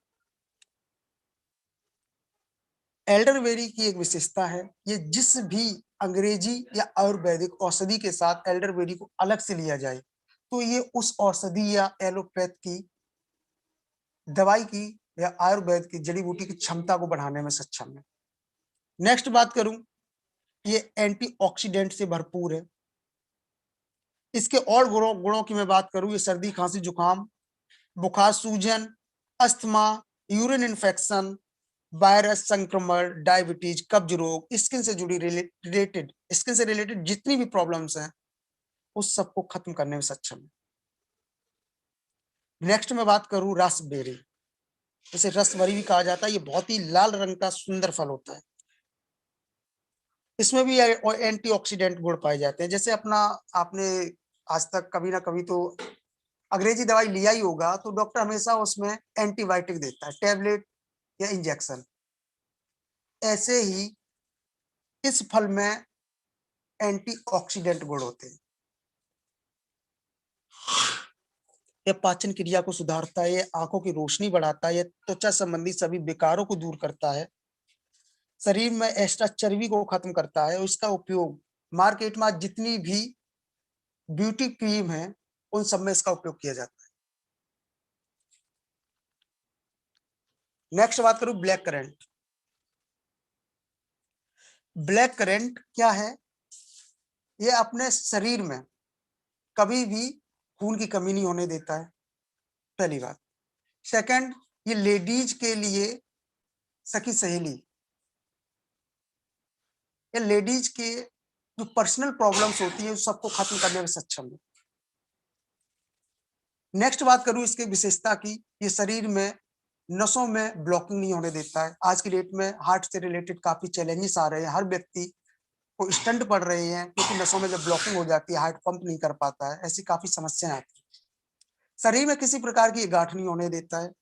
एल्डरबेरी की एक विशेषता है, ये जिस भी अंग्रेजी या आयुर्वेदिक औषधि के साथ एल्डरबेरी को अलग से लिया जाए तो ये उस औषधि या एलोपैथ की दवाई की या आयुर्वेद की जड़ी बूटी की क्षमता को बढ़ाने में सक्षम है। नेक्स्ट बात करूं, ये एंटीऑक्सीडेंट से भरपूर है। इसके और गुणों की मैं बात करूं, ये सर्दी खांसी जुकाम, बुखार, सूजन, अस्थमा, यूरिन इन्फेक्शन, वायरस संक्रमण, डायबिटीज, कब्ज रोग, स्किन से जुड़ी स्किन से रिलेटेड जितनी भी प्रॉब्लम्स हैं उस सबको खत्म करने में सक्षम है। नेक्स्ट मैं बात करूं रास्पबेरी, इसे रसवरी भी कहा जाता है। ये बहुत ही लाल रंग का सुंदर फल होता है। इसमें भी एंटीऑक्सीडेंट गुण पाए जाते हैं। जैसे आपने आज तक कभी ना कभी तो अंग्रेजी दवाई लिया ही होगा, तो डॉक्टर हमेशा उसमें एंटीबायोटिक देता है, टैबलेट या इंजेक्शन। ऐसे ही इस फल में एंटीऑक्सीडेंट गुण होते हैं। यह पाचन क्रिया को सुधारता है, यह आंखों की रोशनी बढ़ाता है, यह त्वचा संबंधी सभी विकारों को दूर करता है, शरीर में एक्स्ट्रा चर्बी को खत्म करता है। इसका उपयोग मार्केट में जितनी भी ब्यूटी क्रीम है उन सब में इसका उपयोग किया जाता है। नेक्स्ट बात करूं ब्लैक करंट। ब्लैक करंट क्या है? ये अपने शरीर में कभी भी खून की कमी नहीं होने देता है, पहली बात। सेकंड, ये लेडीज के लिए सखी सहेली, ये लेडीज के जो पर्सनल प्रॉब्लम्स होती है उस सबको खत्म करने में सक्षम है। नेक्स्ट बात करूं इसकी विशेषता की, ये शरीर में नसों में ब्लॉकिंग नहीं होने देता है। आज की डेट में हार्ट से रिलेटेड काफी चैलेंजेस आ रहे हैं, हर व्यक्ति को स्टंट पड़ रहे हैं क्योंकि नसों में जब ब्लॉकिंग हो जाती है हार्ट पंप नहीं कर पाता है, ऐसी काफी समस्याएं आती है। शरीर में किसी प्रकार की गांठ नहीं होने देता है।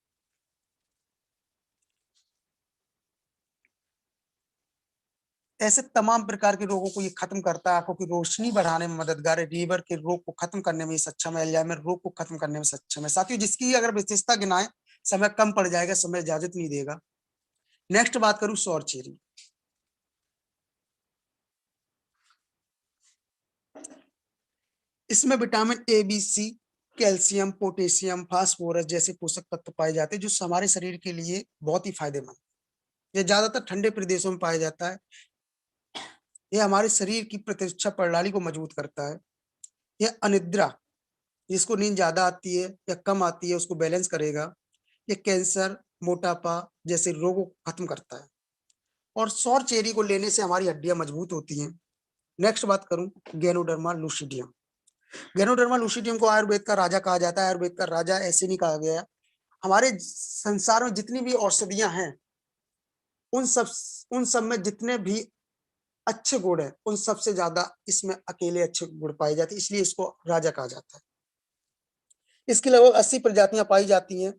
ऐसे तमाम प्रकार के रोगों को ये खत्म करता है, आंखों की रोशनी बढ़ाने में मददगार है, लीवर के रोग को खत्म करने में सक्षम है, अल्जाइमर रोग को खत्म करने में सक्षम है। साथियों, जिसकी अगर विशेषता गिनाएं समय कम पड़ जाएगा, समय इजाजत नहीं देगा। नेक्स्ट बात करूं सौर चेरी। इसमें vitamin A, B, C, calcium, potassium, phosphorus जैसे पोषक तत्व पाए जाते हैं जो हमारे शरीर के लिए बहुत ही फायदेमंद। यह ज्यादातर ठंडे प्रदेशों में पाया जाता है। यह हमारे शरीर की प्रतिरक्षा प्रणाली को मजबूत करता है। यह अनिद्रा, जिसको नींद ज्यादा आती है या कम आती है, उसको बैलेंस करेगा। ये कैंसर, मोटापा जैसे रोगों को खत्म करता है। और सौर चेरी को लेने से हमारी हड्डियां मजबूत होती हैं। नेक्स्ट बात करूं गैनोडर्मा लूसिडियम। गैनोडर्मा लूसिडियम को आयुर्वेद का राजा कहा जाता है। आयुर्वेद का राजा ऐसे नहीं कहा गया। हमारे संसार में जितनी भी औषधियां हैं उन सब में जितने भी अच्छे गुण है उन सबसे ज्यादा इसमें अकेले अच्छे गुण पाए जाते हैं, इसलिए इसको राजा कहा जाता है। इसकी लगभग 80 प्रजातियां पाई जाती हैं।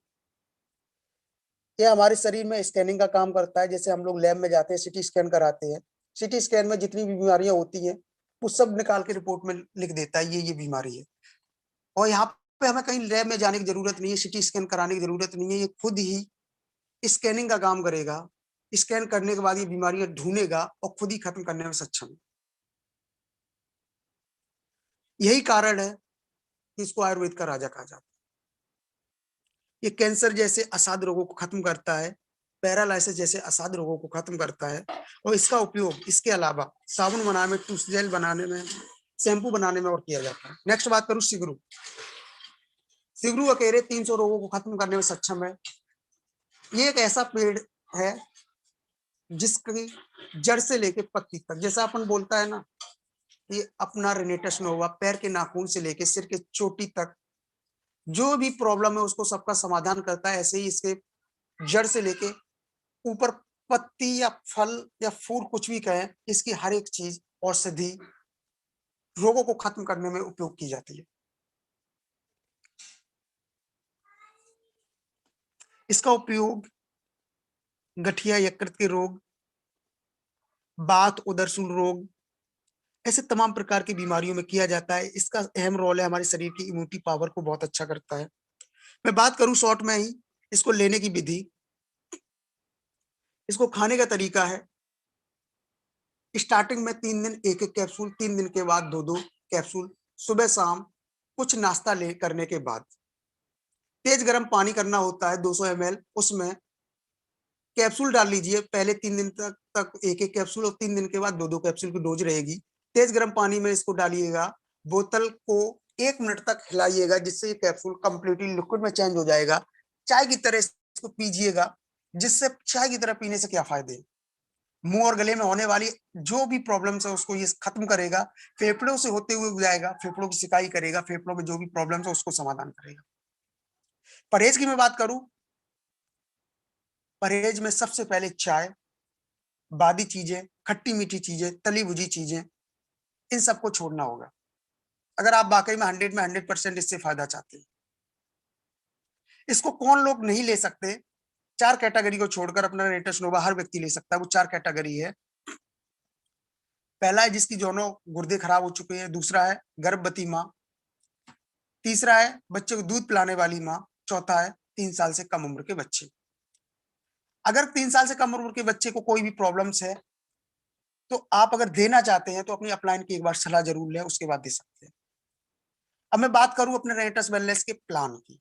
यह हमारे शरीर में स्कैनिंग का काम करता है। जैसे हम लोग लैब में जाते हैं, सिटी स्कैन कराते हैं, सिटी स्कैन में जितनी भी बीमारियां होती हैं वो सब निकाल के रिपोर्ट में लिख देता है ये बीमारी है। और यहाँ पे हमें कहीं लैब में जाने की जरूरत नहीं है, सिटी स्कैन कराने की जरूरत नहीं है, ये खुद ही स्कैनिंग का काम करेगा। स्कैन करने के बाद ये बीमारियां ढूंढेगा और खुद ही खत्म करने में सक्षम है। यही कारण है कि इसको आयुर्वेद का राजा कहा जाता है। ये कैंसर जैसे असाध्य रोगों को खत्म करता है, पैरालाइसिस जैसे असाध्य रोगों को खत्म करता है। और इसका उपयोग इसके अलावा साबुन बनाने में, टूथ जेल बनाने में, शैम्पू बनाने में और किया जाता है। नेक्स्ट बात करूं सिगरू। सिगरू अकेले 300 रोगों को खत्म करने में सक्षम है। ये एक ऐसा पेड़ है जिसकी जड़ से लेके पत्ती तक, जैसा अपन बोलता है ना, ये अपना रेनेटस नोवा, पैर के नाखून से लेके सिर के चोटी तक जो भी प्रॉब्लम है उसको सबका समाधान करता है। ऐसे ही इसके जड़ से लेके ऊपर पत्ती या फल या फूल कुछ भी कहें, इसकी हर एक चीज औषधि रोगों को खत्म करने में उपयोग की जाती है। इसका उपयोग गठिया यकृत के रोग, बात उदरसूल रोग, ऐसे तमाम प्रकार की बीमारियों में किया जाता है। इसका अहम रोल है, हमारे शरीर की इम्यूनिटी पावर को बहुत अच्छा करता है। मैं बात करूं शॉर्ट में ही इसको लेने की विधि। इसको खाने का तरीका है, स्टार्टिंग में 3 दिन 1-1 कैप्सूल, 3 दिन के बाद 2-2 कैप्सूल, सुबह शाम कुछ नाश्ता ले करने के बाद। तेज गर्म पानी करना होता है 200 ml, उसमें कैप्सूल डाल लीजिए। पहले 3 दिन तक 1-1 कैप्सूल और 3 दिन के बाद 2-2 कैप्सूल की डोज रहेगी। तेज गर्म पानी में इसको डालिएगा बोतल को 1 मिनट तक हिलाइएगा, जिससे ये कैप्सूल कंप्लीटली लिक्विड में चेंज हो जाएगा। चाय की तरह इसको पीजिएगा, जिससे चाय की तरह पीने से क्या फायदे, मुंह और गले में होने वाली जो भी प्रॉब्लम्स है उसको ये खत्म करेगा, फेफड़ों से होते हुए जाएगा, फेफड़ों की सिकाई करेगा, फेफड़ों में जो भी प्रॉब्लम्स है उसको समाधान करेगा। परहेज की मैं बात करूं, परहेज में सबसे पहले चाय, बादी चीजें, खट्टी मीठी चीजें, तली भुजी चीजें, इन सबको छोड़ना होगा अगर आप वाकई में 100% इससे फायदा चाहते हैं। इसको कौन लोग नहीं ले सकते, 4 कैटेगरी को छोड़कर अपना रेनेटस नोवा हर व्यक्ति ले सकता है। वो 4 कैटेगरी है। पहला है जिसकी दोनों गुर्दे खराब हो चुके हैं, दूसरा है गर्भवती माँ, तीसरा है बच्चे को दूध पिलाने वाली माँ, चौथा है 3 साल से कम उम्र के बच्चे। अगर 3 साल से कम उम्र के बच्चे को कोई भी प्रॉब्लम्स है तो आप अगर देना चाहते हैं तो अपनी अपलाइन की एक बार सलाह जरूर लें, उसके बाद दे सकते हैं। अब मैं बात करूं अपने रेनेटस वेलनेस के प्लान की,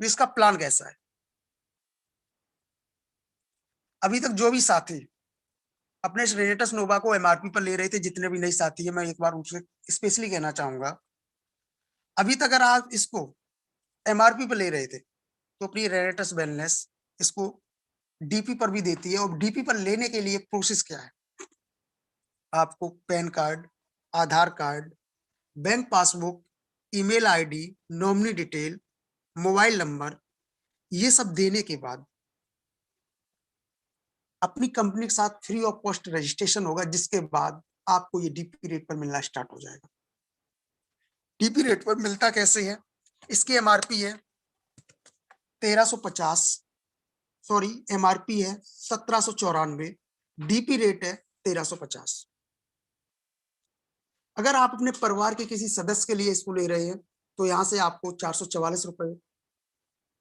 इसका प्लान कैसा है। अभी तक जो भी साथी अपने रेनेटस नोवा को एमआरपी पर ले रहे थे, जितने भी नए साथी है, मैं एक बार उनसे स्पेशली कहना चाहूंगा, अभी तक अगर आप इसको एमआरपी पर ले रहे थे तो अपनी रेनेटस वेलनेस इसको डीपी पर भी देती है। और डीपी पर लेने के लिए प्रोसेस क्या है, आपको PAN card, Aadhaar card, bank passbook, email ID, nominee detail, mobile number, ये सब देने के बाद अपनी कंपनी के साथ फ्री ऑफ कॉस्ट रजिस्ट्रेशन होगा, जिसके बाद आपको ये डीपी रेट पर मिलना स्टार्ट हो जाएगा। डीपी रेट पर मिलता कैसे है, इसकी एमआरपी है 1350, सॉरी एमआरपी है 1794, डीपी रेट है 1350। अगर आप अपने परिवार के किसी सदस्य के लिए इसको ले रहे हैं तो यहाँ से आपको 444 रुपए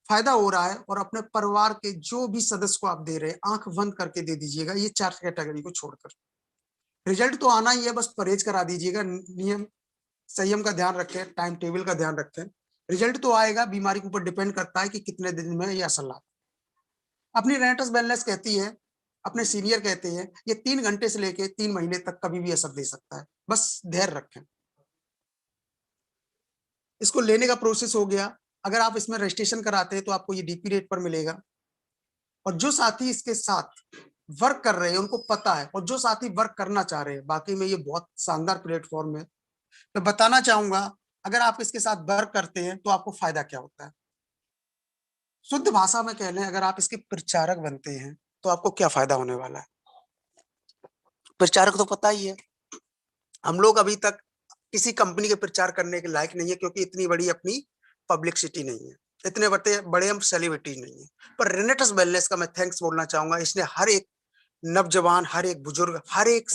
फायदा हो रहा है। और अपने परिवार के जो भी सदस्य को आप दे रहे हैं, आंख बंद करके दे दीजिएगा, ये 4 कैटेगरी को छोड़कर। रिजल्ट तो आना ही है, बस परहेज करा दीजिएगा, नियम संयम का ध्यान रखें, टाइम टेबल का ध्यान रखें, रिजल्ट तो आएगा। बीमारी के ऊपर डिपेंड करता है कि कितने दिन में ये असर लाता है। अपनी रेनेटस वेलनेस कहती है, अपने सीनियर कहते हैं, ये 3 घंटे से लेके 3 महीने तक कभी भी असर दे सकता है, बस धैर्य रखें। इसको लेने का प्रोसेस हो गया। अगर आप इसमें रजिस्ट्रेशन कराते हैं तो आपको ये डीपी रेट पर मिलेगा। और जो साथी इसके साथ वर्क कर रहे हैं उनको पता है, और जो साथी वर्क करना चाह रहे हैं, बाकी में ये बहुत शानदार प्लेटफॉर्म है। मैं बताना चाहूंगा, अगर आप इसके साथ वर्क करते हैं तो आपको फायदा क्या होता है। शुद्ध भाषा में कह लें, अगर आप इसके प्रचारक बनते हैं तो आपको क्या फायदा होने वाला है। प्रचारक तो पता ही है, हम लोग अभी तक किसी कंपनी के प्रचार करने के लायक नहीं है, क्योंकि इतनी बड़ी अपनी पब्लिसिटी नहीं है, इतने बड़े हम सेलिब्रिटी नहीं है। पर रेनेटस वेलनेस का मैं थैंक्स बोलना चाहूंगा। इसने हर एक नौजवान, हर एक बुजुर्ग, हर एक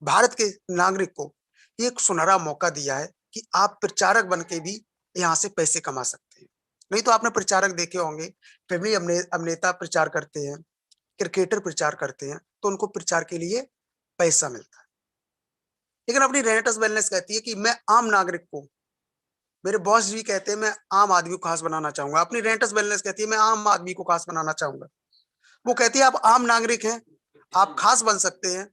भारत के नागरिक को एक सुनहरा मौका दिया है कि आप प्रचारक बन के भी यहाँ से पैसे कमा सकते हैं। नहीं तो आपने प्रचारक देखे होंगे, फिल्मी अभिनेता प्रचार करते हैं, क्रिकेटर प्रचार करते हैं, तो उनको प्रचार के लिए पैसा मिलता है। लेकिन अपनी रेनेटस वेलनेस कहती है कि मैं आम नागरिक को, मेरे बॉस भी कहते हैं मैं आम आदमी को खास बनाना चाहूंगा, अपनी रेनेटस वेलनेस कहती है मैं आम आदमी को खास बनाना चाहूंगा। वो कहती है आप आम नागरिक हैं, आप खास बन सकते हैं,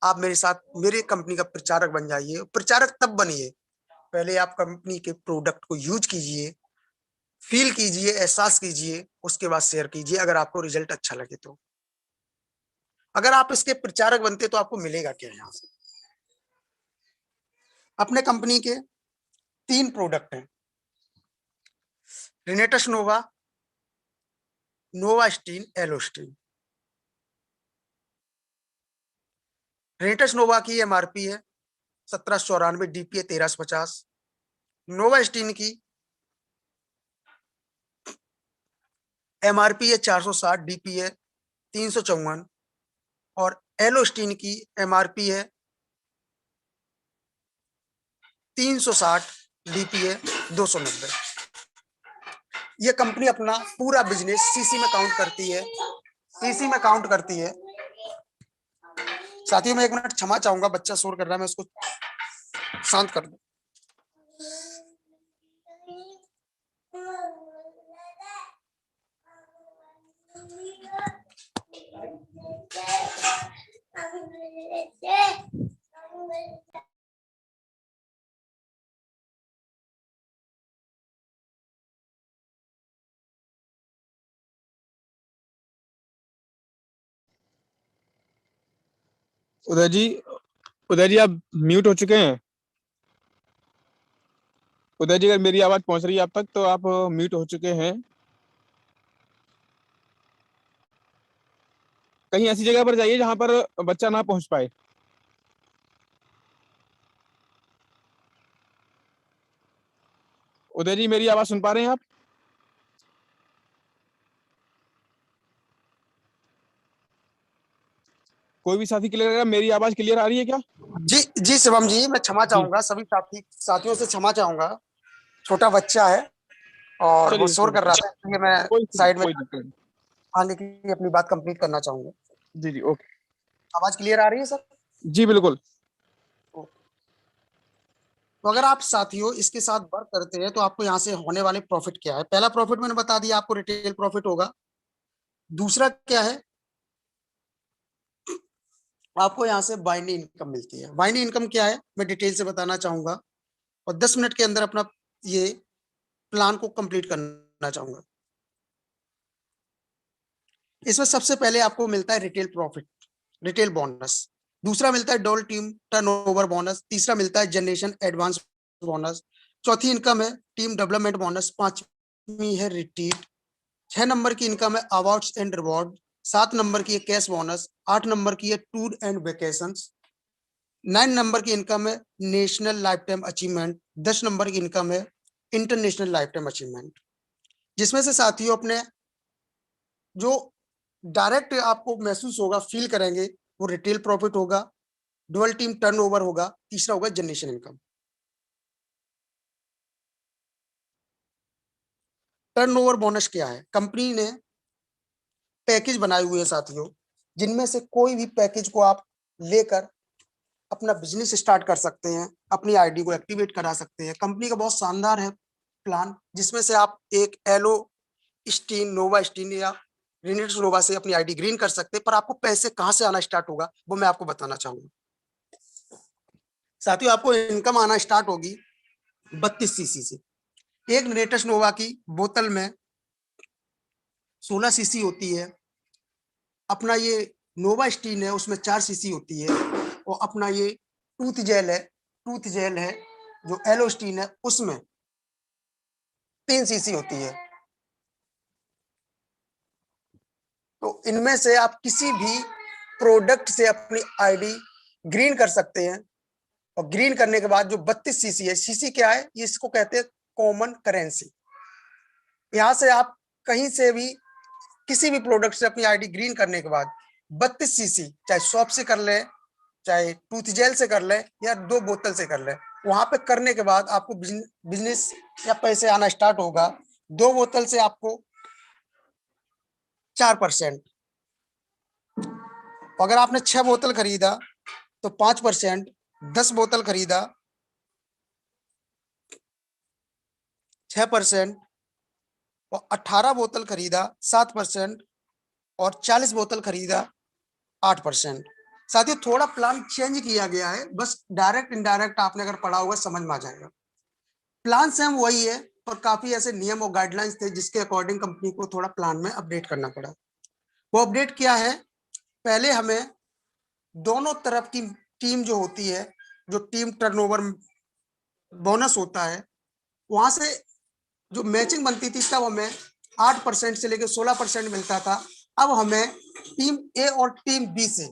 आप मेरे साथ मेरी कंपनी का प्रचारक बन जाइए। प्रचारक तब बनिए, पहले आप कंपनी के प्रोडक्ट को यूज कीजिए, फील कीजिए, एहसास कीजिए, उसके बाद शेयर कीजिए अगर आपको रिजल्ट अच्छा लगे तो। अगर आप इसके प्रचारक बनते तो आपको मिलेगा क्या यहाँ से। अपने कंपनी के 3 प्रोडक्ट हैं, रेनेटस नोवा, नोवास्टीन, एलोस्टीन। रेनेटस नोवा की एमआरपी है 1794, डीपीए 1350। नोवास्टीन की एमआरपी है 460, डीपीए 354। और एलोस्टीन की एमआरपी है 360, डीपीए 290। ये कंपनी अपना पूरा बिजनेस सीसी में काउंट करती है, सीसी में काउंट करती है। साथियों मैं 1 मिनट क्षमा चाहूंगा, बच्चा शोर कर रहा है, मैं उसको शांत कर दूं। उदय जी, उदय जी आप म्यूट हो चुके हैं। उदय जी, अगर मेरी आवाज पहुंच रही है आप तक तो आप म्यूट हो चुके हैं। कहीं ऐसी जगह पर जाइए जहां पर बच्चा ना पहुंच पाए। उदय जी, मेरी आवाज सुन पा रहे हैं आप? कोई भी साथी क्लियर है? मेरी आवाज क्लियर आ रही है क्या? जी जी शिवम जी, मैं क्षमा जी, चाहूंगा, सभी साथियों से क्षमा चाहूंगा। छोटा बच्चा है और वो चलिए शोर कर रहा था, इसलिए मैं साइड में कोई दिक्कत नहीं। आने की अपनी बात कंप्लीट करना चाहूंगा। जी जी, ओके। आवाज क्लियर आ रही है सर? जी बिल्कुल। तो अगर आप साथियों इसके साथ वर्क करते हैं तो आपको यहाँ से होने वाले प्रॉफिट क्या है। पहला प्रॉफिट मैंने बता दिया आपको, रिटेल प्रॉफिट होगा। दूसरा क्या है, आपको यहाँ से बाइनरी इनकम मिलती है। बाइनरी इनकम क्या है मैं डिटेल से बताना चाहूंगा और 10 मिनट के अंदर अपना ये प्लान को कंप्लीट करना चाहूंगा। इसमें सबसे पहले आपको मिलता है रिटेल प्रॉफिट, रिटेल बोनस। दूसरा मिलता है डोल टीम टर्नओवर बोनस। तीसरा मिलता है जनरेशन एडवांस बोनस। चौथी इनकम है टीम डेवलपमेंट बोनस। पांचवी है रिट्रीट। 6 नंबर की इनकम है अवार्ड्स एंड रिवॉर्ड। 7 नंबर की है कैश बोनस। 8 नंबर की है टूर एंड वेकेशन। 9 नंबर की इनकम है national life time achievement. 10 number की इनकम है इंटरनेशनल लाइफ टाइम अचीवमेंट। जिसमें से साथियों अपने जो डायरेक्ट आपको महसूस होगा, फील करेंगे, वो रिटेल प्रॉफिट होगा, डुअल टीम टर्नओवर होगा, तीसरा होगा जनरेशन इनकम। टर्नओवर बोनस क्या है, कंपनी ने पैकेज बनाए हुए हैं साथियों, जिनमें से कोई भी पैकेज को आप लेकर अपना बिजनेस स्टार्ट कर सकते हैं, अपनी आईडी को एक्टिवेट करा सकते हैं। कंपनी का बहुत शानदार है प्लान, जिसमें से आप एक एलो स्टीन, नोवा स्टीन या रिनेट्स नोवा से अपनी आईडी ग्रीन कर सकते हैं। पर आपको पैसे कहां से आना स्टार्ट होगा वो मैं आपको बताना चाहूंगा। साथियों आपको इनकम आना स्टार्ट होगी 32 सीसी से। एक रिनेट्स नोवा की बोतल में 16 सीसी होती है। अपना ये नोवा स्टीन है उसमें 4 सीसी होती है। और अपना ये टूथ जेल है, टूथ जेल है जो एलो स्टीन है उसमें 3 सीसी होती है। तो इनमें से आप किसी भी प्रोडक्ट से अपनी आईडी ग्रीन कर सकते हैं। और ग्रीन करने के बाद जो 32 सीसी है, सीसी क्या है, इसको कहते हैं कॉमन करेंसी। यहां से आप कहीं से भी किसी भी प्रोडक्ट से अपनी आईडी ग्रीन करने के बाद 32 सीसी, चाहे शॉप से कर ले, चाहे टूथ जेल से कर ले, या 2 बोतल से कर ले, वहां पे करने के बाद आपको बिजनेस या पैसे आना स्टार्ट होगा। 2 बोतल से आपको 4%। अगर आपने 6 बोतल खरीदा तो 5%। 10 बोतल खरीदा 6%। और 18 बोतल खरीदा 7%। और 40 बोतल खरीदा 8%। साथियों थोड़ा प्लान चेंज किया गया है, बस डायरेक्ट इनडायरेक्ट आपने अगर पढ़ा होगा समझ में आ जाएगा। प्लान सेम वही है, पर काफी ऐसे नियम और गाइडलाइंस थे जिसके अकॉर्डिंग कंपनी को थोड़ा प्लान में अपडेट करना पड़ा। वो अपडेट क्या है, पहले हमें दोनों तरफ की टीम जो होती है, जो टीम टर्नओवर बोनस होता है, वहां से जो मैचिंग बनती थी तब हमें 8% से लेकर 16% मिलता था। अब हमें टीम ए और टीम बी से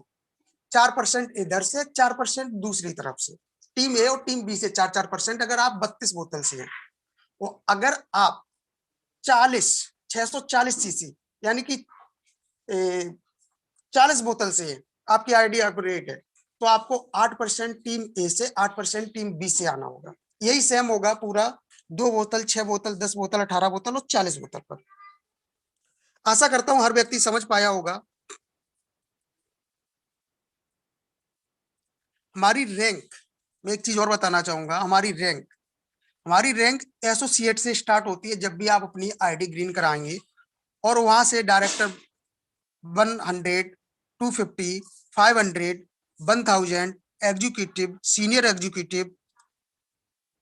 4% इधर से, 4% दूसरी तरफ से। टीम ए और टीम बी से 4-4%। अगर आप 32 बोतल से हैं, वो अगर आप 640 सीसी यानी कि 40 बोतल से है, आपकी आईडी ऑपरेट है, तो आपको 8% टीम ए से, 8% टीम बी से आना होगा। यही सेम होगा पूरा 2 बोतल, 6 बोतल, 10 बोतल, 18 बोतल और 40 बोतल पर। आशा करता हूं हर व्यक्ति समझ पाया होगा। हमारी रैंक, मैं एक चीज और बताना चाहूंगा, हमारी रैंक एसोसिएट से स्टार्ट होती है। जब भी आप अपनी आईडी ग्रीन कराएंगे और वहां से डायरेक्टर 100, 250, 500, 1000, एग्जीक्यूटिव, सीनियर एग्जीक्यूटिव,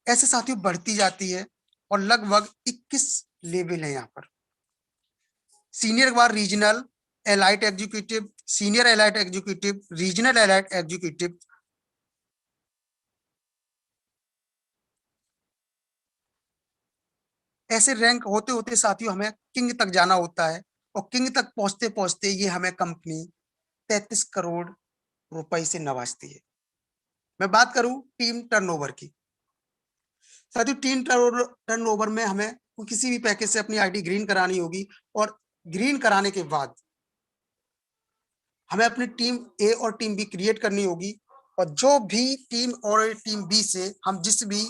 ऐसे साथियों बढ़ती जाती है। और लगभग 21 लेवल है यहाँ पर। सीनियर के बाद regional, elite executive, senior elite executive, regional elite executive, ऐसे रैंक होते होते साथियों हमें किंग तक जाना होता है, और किंग तक पहुंचते पहुंचते ये हमें कंपनी 33 करोड़ रुपए से नवाजती है। मैं बात करूं टीम टर्नओवर की, साथियों टीम टर्नओवर में हमें किसी भी पैकेज से अपनी आईडी ग्रीन करानी होगी, और ग्रीन कराने के बाद हमें अपनी टीम ए और टीम बी क्रिएट करनी होगी, और जो भी टीम और टीम बी से हम जिस भी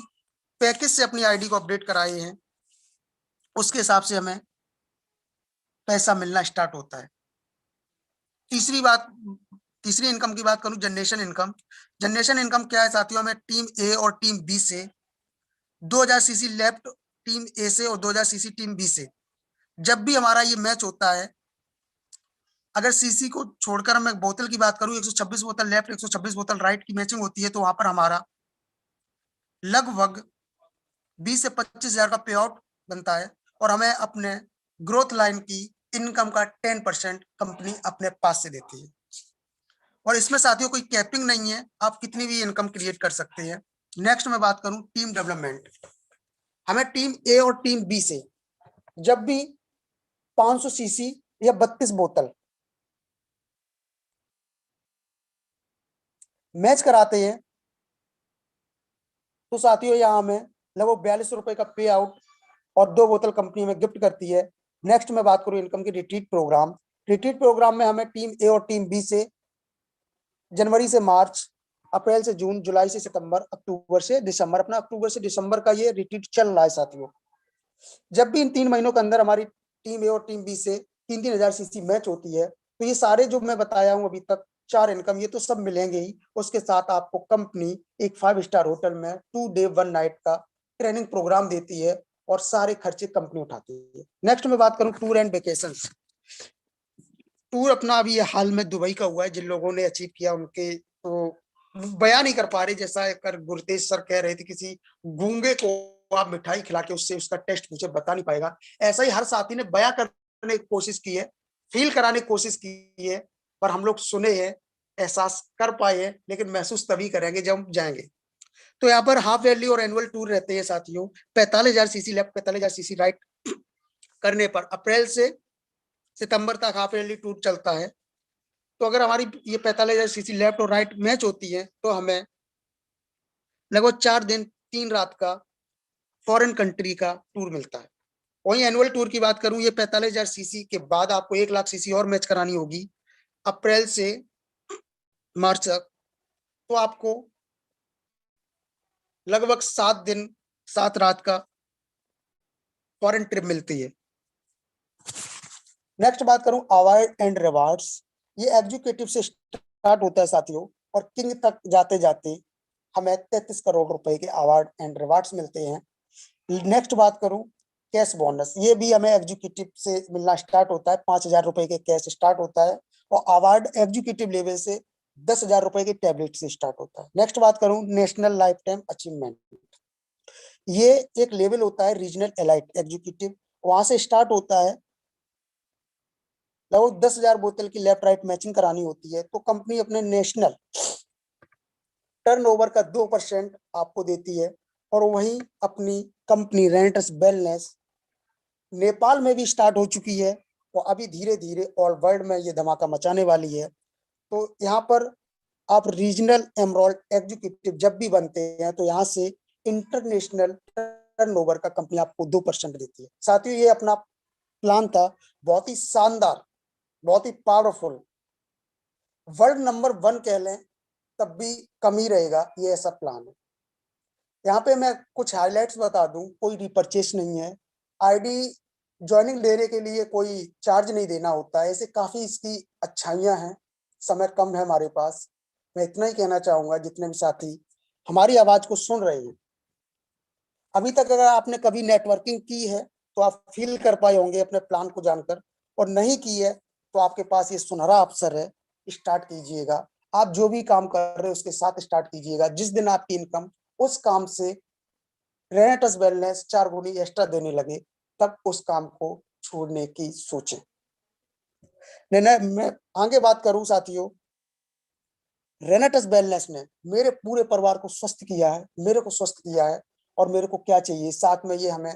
पैकेज से अपनी आईडी को अपडेट कराए हैं उसके हिसाब से हमें पैसा मिलना स्टार्ट होता है। तीसरी इनकम की बात करूं, जनरेशन इनकम। जनरेशन इनकम क्या है साथियों, हमें टीम ए और टीम बी से 2000 सीसी लेफ्ट टीम ए से और 2000 सीसी टीम बी से, जब भी हमारा ये मैच होता है, अगर सीसी को छोड़कर मैं बोतल की बात करूं, 126 बोतल लेफ्ट 126 बोतल राइट की मैचिंग होती है, तो वहां पर हमारा लगभग 20 से 25,000 का पे आउट बनता है, और हमें अपने ग्रोथ लाइन की इनकम का 10% कंपनी अपने पास से देती है। और इसमें साथियों कोई कैपिंग नहीं है, आप कितनी भी इनकम क्रिएट कर सकते हैं। नेक्स्ट मैं बात करूं टीम डेवलपमेंट। हमें टीम ए और टीम बी से जब भी 500 सीसी या 32 बोतल मैच कराते हैं, तो साथियों यहाँ हमें लगभग 42 रुपए का पे आउट और 2 बोतल कंपनी में गिफ्ट करती है। नेक्स्ट मैं बात करूं इनकम की रिट्रीट प्रोग्राम। रिट्रीट प्रोग्राम में हमें टीम ए और टीम बी से जनवरी से मार्च, अप्रैल से जून, जुलाई से सितंबर, अक्टूबर से दिसंबर, अपना अक्टूबर से दिसंबर का ये रिट्रीट चल रहा है साथियों। जब भी इन 3 महीनों के अंदर हमारी टीम ए और टीम बी से 3-3 हजार सीसी मैच होती है, तो ये सारे जो मैं बताया हूं अभी तक 4 इनकम, ये तो सब मिलेंगे ही। उसके साथ आपको कंपनी एक 5 स्टार होटल में 2 डे 1 नाइट का ट्रेनिंग प्रोग्राम देती है, और सारे खर्चे कंपनी उठाती है। नेक्स्ट मैं बात करूं टूर एंड वेकेशन। टूर अपना अभी हाल में दुबई का हुआ है, जिन लोगों ने अचीव किया उनके तो बयान नहीं कर पा रहे। जैसा कर गुरतेज सर कह रहे थे, किसी गूंगे को आप मिठाई खिला के उससे उसका टेस्ट मुझे बता नहीं पाएगा, ऐसा ही हर साथी ने बयां करने की कोशिश की है, फील कराने की कोशिश की है, पर हम लोग सुने हैं, एहसास कर पाए हैं, लेकिन महसूस तभी करेंगे जब हम जाएंगे। तो यहाँ पर हाफ ईयरली और एनुअल टूर रहते हैं साथियों। 45,000 सीसी लेफ्ट, 45,000 सीसी राइट करने पर अप्रैल से सितंबर तक हाफ ईयरली टूर चलता है। तो अगर हमारी ये 45,000 सीसी लेफ्ट और राइट मैच होती है, तो हमें लगभग 4 दिन 3 रात का फॉरेन कंट्री का टूर मिलता है। वहीं एनुअल टूर की बात करूं, ये 45,000 सीसी के बाद आपको 1 लाख सीसी और मैच करानी होगी अप्रैल से मार्च तक, तो आपको लगभग 7 दिन 7 रात का फॉरेन ट्रिप मिलती है। नेक्स्ट बात करूं अवार्ड एंड रिवार्ड्स। ये एग्जीक्यूटिव से स्टार्ट होता है साथियों, और किंग तक जाते जाते हमें 33 करोड़ रुपए के अवार्ड एंड रिवार्ड्स मिलते हैं। नेक्स्ट बात करूं कैश बोनस, ये भी हमें एग्जीक्यूटिव से मिलना स्टार्ट होता है। 5,000 रुपए के कैश स्टार्ट होता है, और अवार्ड एग्जीक्यूटिव लेवल से 10,000 रुपए के टैबलेट से स्टार्ट होता है। नेक्स्ट बात करूं नेशनल लाइफ टाइम अचीवमेंट, ये एक लेवल होता है रीजनल एलाइट एग्जीक्यूटिव, वहां से स्टार्ट होता है। लगभग 10,000 बोतल की लेफ्ट राइट मैचिंग करानी होती है, तो कंपनी अपने नेशनल टर्नओवर का 2% आपको देती है। और वहीं अपनी कंपनी रेनेटस वेलनेस नेपाल में भी स्टार्ट हो चुकी है, और अभी धीरे धीरे ऑल वर्ल्ड में ये धमाका मचाने वाली है। तो यहाँ पर आप रीजनल एमरोल्ड एग्जीक्यूटिव जब भी बनते हैं, तो यहाँ से इंटरनेशनल टर्नओवर का कंपनी आपको 2% देती है। साथियों ये अपना प्लान था, बहुत ही शानदार, बहुत ही पावरफुल, वर्ल्ड नंबर 1 कह लें तब भी कम ही रहेगा, ये ऐसा प्लान है। यहाँ पे मैं कुछ हाइलाइट्स बता दूं, कोई रिपर्चेस नहीं है, आईडी ज्वाइनिंग लेने के लिए कोई चार्ज नहीं देना होता है। ऐसे काफी इसकी अच्छाइयां हैं, समय कम है हमारे पास। मैं इतना ही कहना चाहूंगा, जितने भी साथी हमारी आवाज को सुन रहे हैं, अभी तक अगर आपने कभी नेटवर्किंग की है तो आप फील कर पाए होंगे अपने प्लान को जानकर, और नहीं की है तो आपके पास ये सुनहरा अवसर है, स्टार्ट कीजिएगा। आप जो भी काम कर रहे हैं उसके साथ स्टार्ट कीजिएगा। जिस दिन आपकी इनकम उस काम से रेनेटस वेलनेस 4 गुनी एक्स्ट्रा देने लगे, तब उस काम को छोड़ने की सोचें। मैं आगे बात करूं साथियों, रेनेटस वेलनेस ने मेरे पूरे परिवार को स्वस्थ किया है, मेरे को स्वस्थ किया है, और मेरे को क्या चाहिए, साथ में ये हमें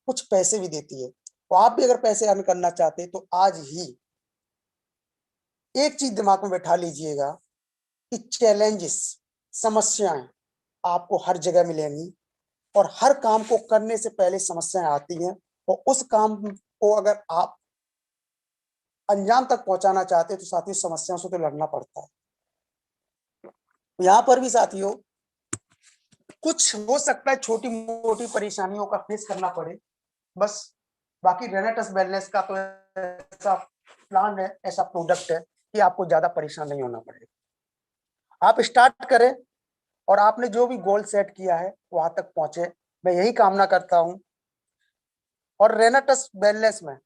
कुछ पैसे भी देती है। तो आप भी अगर पैसे अर्न करना चाहते हैं तो आज ही एक चीज दिमाग में बैठा लीजिएगा कि चैलेंजेस, समस्याएं आपको हर जगह मिलेंगी, और हर काम को करने से पहले समस्याएं आती हैं, और उस काम को अगर आप अंजाम तक पहुंचाना चाहते हैं तो साथियों समस्याओं से तो लड़ना पड़ता है। यहाँ पर भी साथियों कुछ हो सकता है छोटी मोटी परेशानियों का फेस करना पड़े, बस बाकी रेनेटस वेलनेस का तो ऐसा प्लान है, ऐसा प्रोडक्ट है कि आपको ज्यादा परेशान नहीं होना पड़ेगा। आप स्टार्ट करें और आपने जो भी गोल सेट किया है वहां तक पहुंचे, मैं यही कामना करता हूं। और रेनेटस वेलनेस में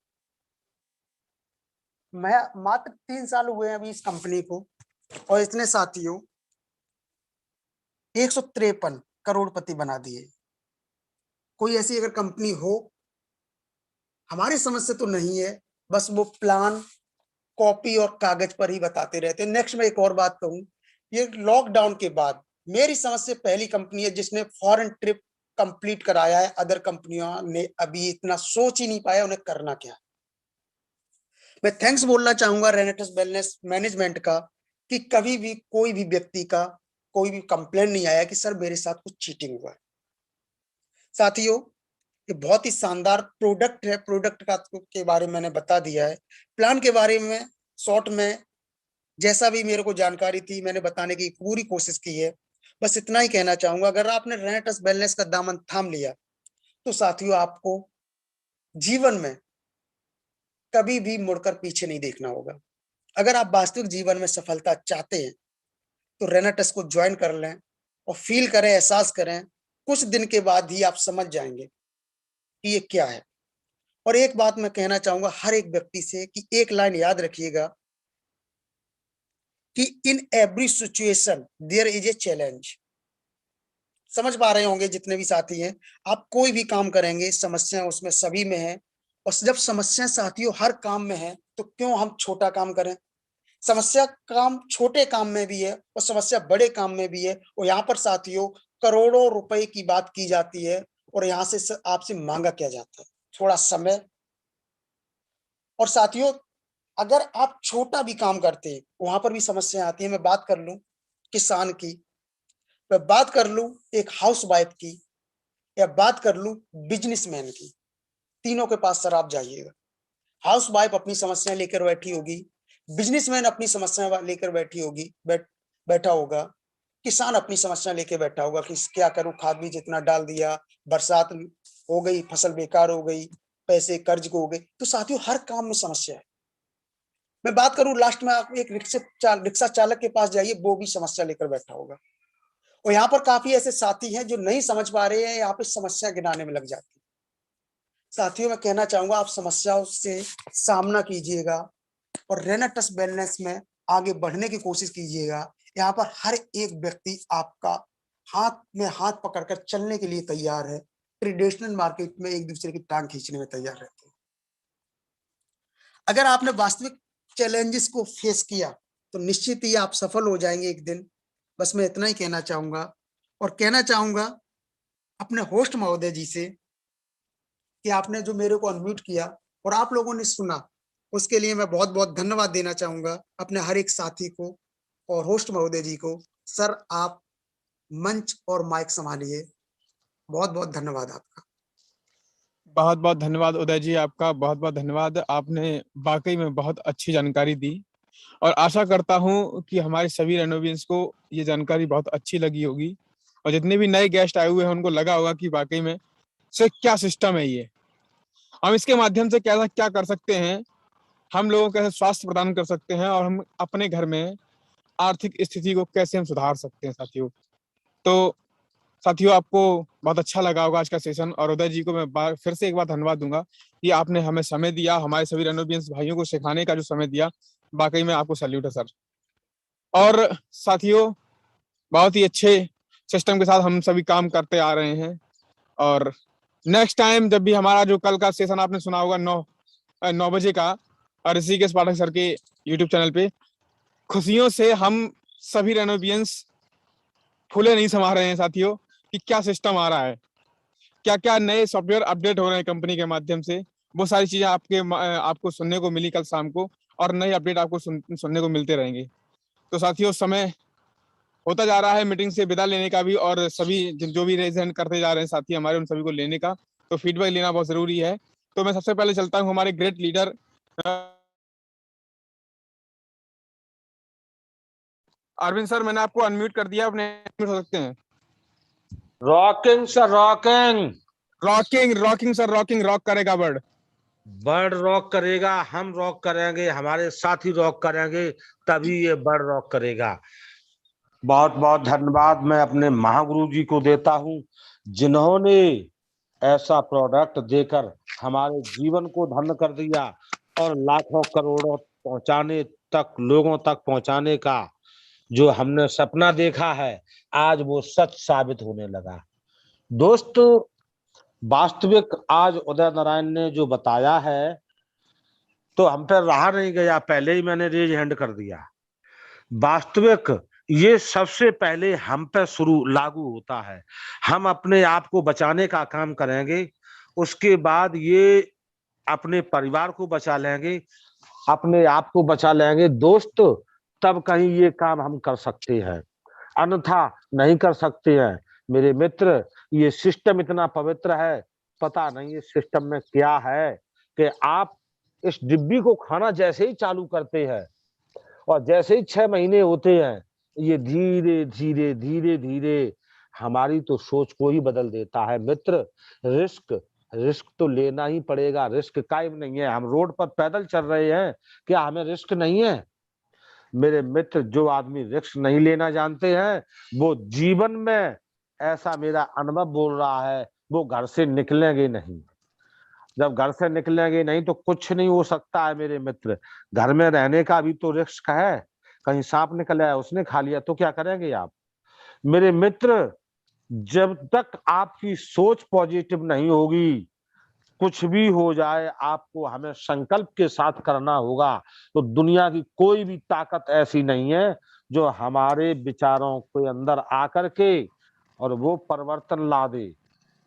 मैं मात्र 3 साल हुए हैं अभी इस कंपनी को, और इसने साथियों 153 करोड़पति बना दिए। कोई ऐसी अगर कंपनी हो, हमारी समझ से तो नहीं है, बस वो प्लान कॉपी और कागज पर ही बताते रहते हैं। नेक्स्ट मैं एक और बात कहूं, ये लॉकडाउन के बाद मेरी समझ से पहली कंपनी है जिसने फॉरेन ट्रिप कंप्लीट कराया है। अदर कंपनियों ने अभी इतना सोच ही नहीं पाया उन्हें करना क्या। मैं थैंक्स बोलना चाहूंगा रेनेटस वेलनेस मैनेजमेंट का कि कभी भी कोई भी व्यक्ति का कोई भी कंप्लेन नहीं आया कि सर मेरे साथ कुछ चीटिंग हुआ है। साथियों ये बहुत ही शानदार प्रोडक्ट है, प्रोडक्ट का के बारे में मैंने बता दिया है। प्लान के बारे में शॉर्ट में जैसा भी मेरे को जानकारी थी मैंने बताने की पूरी कोशिश की है। बस इतना ही कहना चाहूंगा, अगर आपने रेनेटस वेलनेस का दामन थाम लिया तो साथियों आपको जीवन में कभी भी मुड़कर पीछे नहीं देखना होगा। अगर आप वास्तविक जीवन में सफलता चाहते हैं तो रेनेटस को ज्वाइन कर लें और फील करें, एहसास करें। कुछ दिन के बाद ही आप समझ जाएंगे कि ये क्या है। और एक बात मैं कहना चाहूंगा हर एक व्यक्ति से कि एक लाइन याद रखिएगा कि in every situation there is a challenge. समझ पा रहे होंगे जितने भी साथी हैं, आप कोई भी काम करेंगे समस्या उसमें सभी में है, और जब समस्या साथियों हर काम में है तो क्यों हम छोटा काम करें। समस्या काम छोटे काम में भी है और समस्या बड़े काम में भी है, और यहाँ पर साथियों करोड़ों रुपए की बात की जाती है, और यहाँ से आपसे मांगा क्या जाता है थोड़ा समय। और साथियों अगर आप छोटा भी काम करते हैं वहां पर भी समस्या आती है। मैं बात कर लूं किसान की, मैं बात कर लूं एक हाउस वाइफ की, या बात कर लूं बिजनेसमैन की, तीनों के पास सर आप जाइएगा। हाउस वाइफ अपनी समस्याएं लेकर बैठी होगी, बिजनेसमैन अपनी समस्याएं लेकर बैठा होगा, किसान अपनी समस्या लेकर बैठा होगा कि क्या करूं, खाद भी जितना डाल दिया, बरसात हो गई, फसल बेकार हो गई, पैसे कर्ज को हो गए। तो साथियों हर काम में समस्या है। मैं बात करूं लास्ट में आप एक रिक्शा चालक के पास जाइए, वो भी समस्या लेकर बैठा होगा। और यहाँ पर काफी ऐसे साथी हैं जो नहीं समझ पा रहे हैं, यहाँ पे समस्या गिनाने में लग जाती है। साथियों मैं कहना चाहूंगा आप समस्याओं से सामना कीजिएगा और रेनेटस वेलनेस में आगे बढ़ने की कोशिश कीजिएगा। यहाँ पर हर एक व्यक्ति आपका हाथ में हाथ पकड़कर चलने के लिए तैयार है। ट्रेडिशनल मार्केट में एक दूसरे की टांग खींचने में तैयार रहते हैं। अगर आपने वास्तविक चैलेंजेस को फेस किया तो निश्चित ही आप सफल हो जाएंगे एक दिन। बस मैं इतना ही कहना चाहूंगा, और कहना चाहूंगा अपने होस्ट महोदय जी से कि आपने जो मेरे को अनम्यूट किया और आप लोगों ने सुना, उसके लिए मैं बहुत बहुत धन्यवाद देना चाहूंगा अपने हर एक साथी को और होस्ट महोदय जी को। सर आप मंच और माइक संभालिए। बहुत बहुत धन्यवाद आपका। बहुत बहुत धन्यवाद उदय जी, आपका बहुत बहुत धन्यवाद। आपने वाकई में बहुत अच्छी जानकारी दी, और आशा करता हूं कि हमारे सभी रेनोवियंस को ये जानकारी बहुत अच्छी लगी होगी, और जितने भी नए गेस्ट आए हुए हैं उनको लगा होगा कि वाकई में से क्या सिस्टम है ये। हम इसके माध्यम से क्या क्या कर सकते हैं, हम लोगों को कैसे स्वास्थ्य प्रदान कर सकते हैं, और हम अपने घर में आर्थिक स्थिति को कैसे हम सुधार सकते हैं साथियों। तो साथियों आपको बहुत अच्छा लगा होगा आज का सेशन, और उदय जी को मैं फिर से एक बार धन्यवाद दूंगा कि आपने हमें समय दिया, हमारे सभी रेनोवियंस भाइयों को सिखाने का जो समय दिया, वाकई में आपको सैल्यूट है सर। और साथियों बहुत ही अच्छे सिस्टम के साथ हम सभी काम करते आ रहे हैं, और नेक्स्ट टाइम जब भी हमारा जो कल का सेशन आपने सुना होगा 9 बजे का, और ऋषिकेश पाठक सर के यूट्यूब चैनल पे। खुशियों से हम सभी रेनोवियंस फूले नहीं समा रहे हैं साथियों कि क्या सिस्टम आ रहा है, क्या क्या नए सॉफ्टवेयर अपडेट हो रहे हैं कंपनी के माध्यम से। वो सारी चीजें आपको सुनने को मिली कल शाम को, और नए अपडेट आपको सुनने को मिलते रहेंगे। तो साथियों, समय होता जा रहा है मीटिंग से विदा लेने का भी, और सभी जो भी रेजन करते जा रहे हैं साथी हमारे, उन सभी को लेने का। तो फीडबैक लेना बहुत जरूरी है। तो मैं सबसे पहले चलता हूँ हमारे ग्रेट लीडर अरविंद सर। मैंने आपको अनम्यूट कर दिया, अपने अनम्यूट हो सकते हैं। Rocking sir, rocking. Rocking rocking sir, rocking rock करेगा बर्ड। बर्ड रॉक करेगा, हम रॉक करेंगे, हमारे साथी रॉक करेंगे, तभी ये बर्ड रॉक करेगा। बहुत बहुत धन्यवाद मैं अपने महागुरु जी को देता हूँ, जिन्होंने ऐसा प्रोडक्ट देकर हमारे जीवन को धन्य कर दिया और लाखों करोड़ों पहुंचाने तक, लोगों तक पहुंचाने का जो हमने सपना देखा है, आज वो सच साबित होने लगा। दोस्तों, वास्तविक आज उदय नारायण ने जो बताया है, तो हम पे रहा नहीं गया, पहले ही मैंने रेज हैंड कर दिया। वास्तविक ये सबसे पहले हम पे शुरू लागू होता है। हम अपने आप को बचाने का काम करेंगे, उसके बाद ये अपने परिवार को बचा लेंगे, अपने आप को बचा लेंगे दोस्त, तब कहीं ये काम हम कर सकते हैं, अन्यथा नहीं कर सकते हैं। मेरे मित्र, ये सिस्टम इतना पवित्र है, पता नहीं इस सिस्टम में क्या है कि आप इस डिब्बी को खाना जैसे ही चालू करते हैं और जैसे ही 6 महीने होते हैं, ये धीरे धीरे धीरे धीरे हमारी तो सोच को ही बदल देता है। मित्र, रिस्क तो लेना ही पड़ेगा, रिस्क कायम नहीं है। हम रोड पर पैदल चल रहे हैं, क्या हमें रिस्क नहीं है? मेरे मित्र, जो आदमी रिस्क नहीं लेना जानते हैं, वो जीवन में, ऐसा मेरा अनुभव बोल रहा है, वो घर से निकलेंगे नहीं। जब घर से निकलेंगे नहीं तो कुछ नहीं हो सकता है मेरे मित्र। घर में रहने का भी तो रिस्क है, कहीं सांप निकल आया, उसने खा लिया तो क्या करेंगे आप? मेरे मित्र, जब तक आपकी सोच पॉजिटिव नहीं होगी, कुछ भी हो जाए, आपको हमें संकल्प के साथ करना होगा। तो दुनिया की कोई भी ताकत ऐसी नहीं है जो हमारे विचारों के अंदर आकर के और वो परिवर्तन ला दे,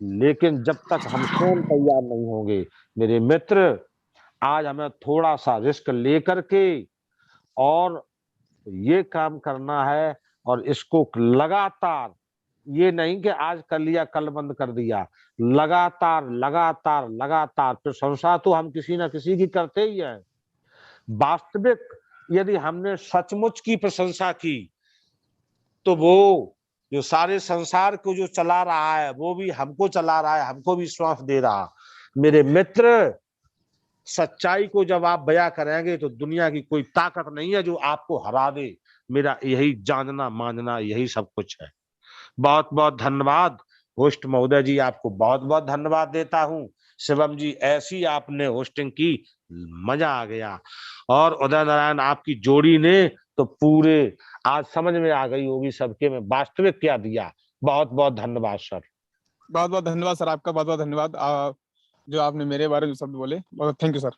लेकिन जब तक हम स्वयं तैयार नहीं होंगे। मेरे मित्र, आज हमें थोड़ा सा रिस्क लेकर के और ये काम करना है, और इसको लगातार, ये नहीं कि आज कर लिया कल बंद कर दिया, लगातार लगातार लगातार प्रशंसा तो हम किसी ना किसी की करते ही हैं। वास्तविक यदि हमने सचमुच की प्रशंसा की, तो वो जो सारे संसार को जो चला रहा है, वो भी हमको चला रहा है, हमको भी श्वास दे रहा। मेरे मित्र, सच्चाई को जब आप बयां करेंगे तो दुनिया की कोई ताकत नहीं है जो आपको हरा दे। मेरा यही जानना मानना, यही सब कुछ है। बहुत बहुत धन्यवाद होस्ट महोदय जी, आपको बहुत बहुत धन्यवाद देता हूं। शिवम जी, ऐसी आपने होस्टिंग की, मजा आ गया। और उदय नारायण आपकी जोड़ी ने तो पूरे आज समझ में आ गई होगी सबके में वास्तविक क्या दिया। बहुत बहुत धन्यवाद सर। बहुत बहुत धन्यवाद सर, आपका बहुत बहुत धन्यवाद। जो आपने मेरे बारे में शब्द बोले, बहुत थैंक यू सर।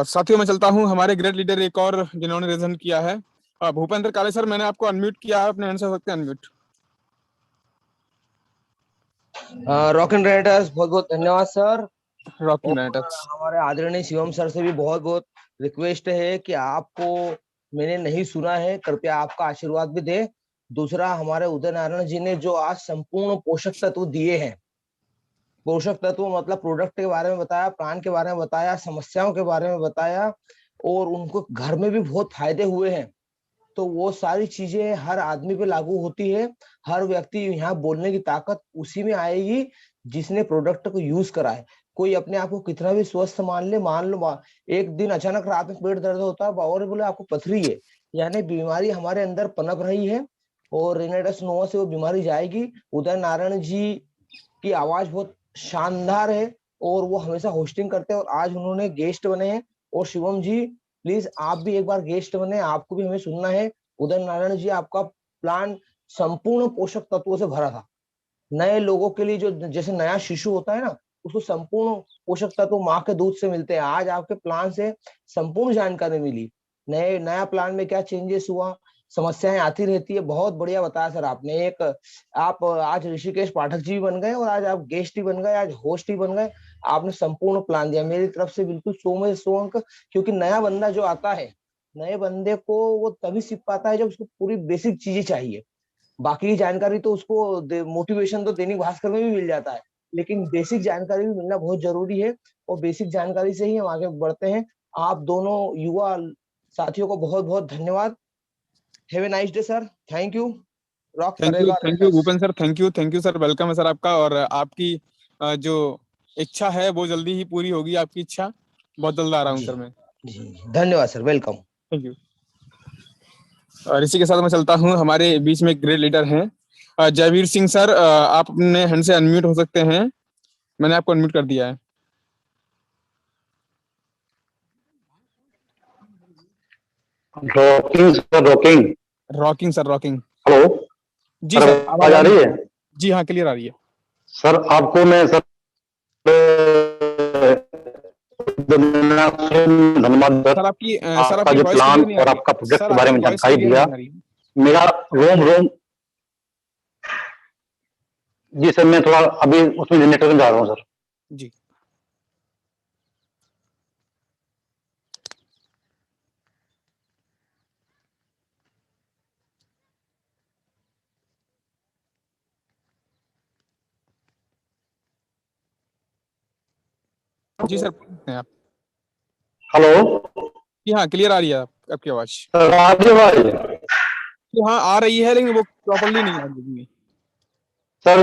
साथियों, मैं चलता हूं हमारे ग्रेट लीडर एक और जिन्होंने रिजन किया है, भूपेंद्र काले सर। मैंने आपको अनम्यूट किया है, अपने आंसर हो सकते हैं अनम्यूट। रॉक एंड राइटर्स, बहुत बहुत धन्यवाद सर। रॉकिंग राइटर्स, हमारे आदरणीय शिवम सर से भी बहुत बहुत रिक्वेस्ट है कि आपको मैंने नहीं सुना है, कृपया आपका आशीर्वाद भी दे। दूसरा, हमारे उदय नारायण जी ने जो आज संपूर्ण पोषक तत्व दिए हैं, पोषक तत्व मतलब प्रोडक्ट के बारे में बताया, प्लान के बारे में बताया, समस्याओं के बारे में बताया, और उनको घर में भी बहुत फायदे हुए हैं। तो वो सारी चीजें हर आदमी पे लागू होती है। हर व्यक्ति यहाँ बोलने की ताकत उसी में आएगी जिसने प्रोडक्ट को यूज करा है। कोई अपने आप को कितना भी स्वस्थ मान ले, मान लो एक दिन अचानक रात में पेट दर्द होता है और बोले आपको पथरी है, यानी बीमारी हमारे अंदर पनप रही है और रेनाइटिस नोवा से वो बीमारी जाएगी। उदय नारायण जी की आवाज बहुत शानदार है और वो हमेशा होस्टिंग करते हैं, और आज उन्होंने गेस्ट बने हैं। और शिवम जी, प्लीज आप भी एक बार गेस्ट बने, आपको भी हमें सुनना है। उदय नारायण जी, आपका प्लान संपूर्ण पोषक तत्वों से भरा था। नए लोगों के लिए, जो जैसे नया शिशु होता है ना, उसको संपूर्ण पोषक तत्व माँ के दूध से मिलते हैं। आज आपके प्लान से संपूर्ण जानकारी मिली, नया प्लान में क्या चेंजेस हुआ, समस्याएं आती रहती है। बहुत बढ़िया बताया सर आपने। एक आप आज ऋषिकेश पाठक जी भी बन गए और आज आप गेस्ट ही बन गए, आज होस्ट ही बन गए। आपने संपूर्ण प्लान दिया। मेरी तरफ से बिल्कुल 100 में 100 अंक, क्योंकि नया बंदा जो आता है, नए बंदे को वो तभी सीख पाता है जब उसको पूरी बेसिक चीजें चाहिए। बाकी की जानकारी तो उसको मोटिवेशन तो दैनिक भास्कर में भी मिल जाता है, लेकिन बेसिक जानकारी भी मिलना बहुत जरूरी है, और बेसिक जानकारी से ही हम आगे बढ़ते हैं। आप दोनों युवा साथियों को बहुत बहुत धन्यवाद। Have a nice day sir, thank you. Rock करेगा thank you Bhupen sir, thank you sir, welcome है सर आपका। और आपकी जो इच्छा है वो जल्दी ही पूरी होगी, आपकी इच्छा। बहुत जल्द आ रहा हूँ सर मैं। धन्यवाद सर, वेलकम। Thank you. और इसी के साथ मैं चलता हूँ, हमारे बीच में ग्रेट लीडर हैं जयवीर सिंह सर। आप अपने हैंड से अनम्यूट हो सकते हैं, मैंने आपको अनम्यूट कर दिया है। Rocking sir, rocking. Rocking sir, rocking. Hello ji sir, sir, आवाज आ रही है? जी हाँ, क्लियर आ रही है सर। आपको मैं सर धन्यवाद सर। आपकी आपका जो वॉइस प्लान क्लियर नहीं आ और रही आपका है प्रोजेक्ट सर, के बारे आपकी में वॉइस जानकारी क्लियर दिया। नहीं आ रही है। मेरा रोम रोम। जी सर, मैं थोड़ा अभी उसमें जनरेटर में जा रहा हूँ सर। जी जी सर, हैं आप? हेलो जी हाँ, क्लियर आ रही है आपकी आवाज। सर, आवाज जी हाँ आ रही है, लेकिन वो प्रॉपरली नहीं आ रही। सर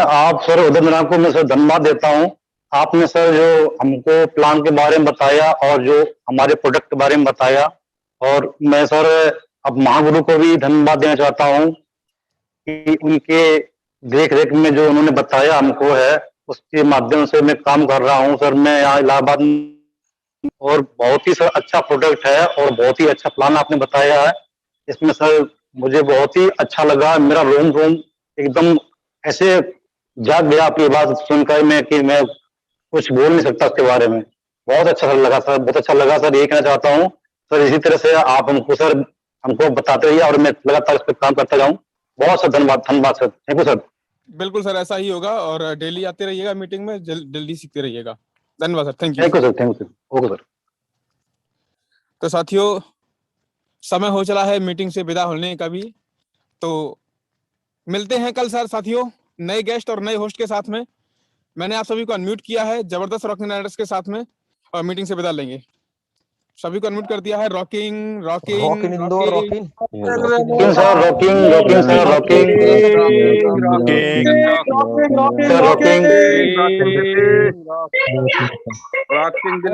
आप सर उदय को मैं सर धन्यवाद देता हूँ। आपने सर जो हमको प्लान के बारे में बताया और जो हमारे प्रोडक्ट के बारे में बताया, और मैं सर अब महागुरु को भी धन्यवाद देना चाहता हूँ कि उनके देख रेख में जो उन्होंने बताया हमको है, उसके माध्यम से मैं काम कर रहा हूँ सर। मैं यहाँ इलाहाबाद, और बहुत ही सर अच्छा प्रोडक्ट है और बहुत ही अच्छा प्लान आपने बताया है। इसमें सर मुझे बहुत ही अच्छा लगा। मेरा रोम रोम एकदम ऐसे जाग गया आपकी बात सुनकर मैं कि मैं कुछ बोल नहीं सकता उसके बारे में। बहुत अच्छा लगा सर, बहुत अच्छा लगा सर। ये कहना चाहता हूँ सर, इसी तरह से आप हमको सर हमको बताते रहिए और मैं लगातार इस पर काम करता जाऊँ। बहुत सर धन्यवाद, धन्यवाद सर, थैंक यू सर। बिल्कुल सर, ऐसा ही होगा, और डेली आते रहिएगा मीटिंग में, जल्दी सीखते रहिएगा। धन्यवाद sir, thank you. Thank you sir, thank you, okay sir. तो साथियों, समय हो चला है मीटिंग से विदा होने का भी, तो मिलते हैं कल सर साथियों, नए गेस्ट और नए होस्ट के साथ में। मैंने आप सभी को अनम्यूट किया है जबरदस्त रॉकिंग राइडर्स के साथ में, और मीटिंग से विदा लेंगे। सभी को अनम्यूट कर दिया है। रॉकिंग रॉकिंग रॉक इन इंदौर, रॉक इन rocking sir, rocking rocking sir, rocking sir, rocking. Rocking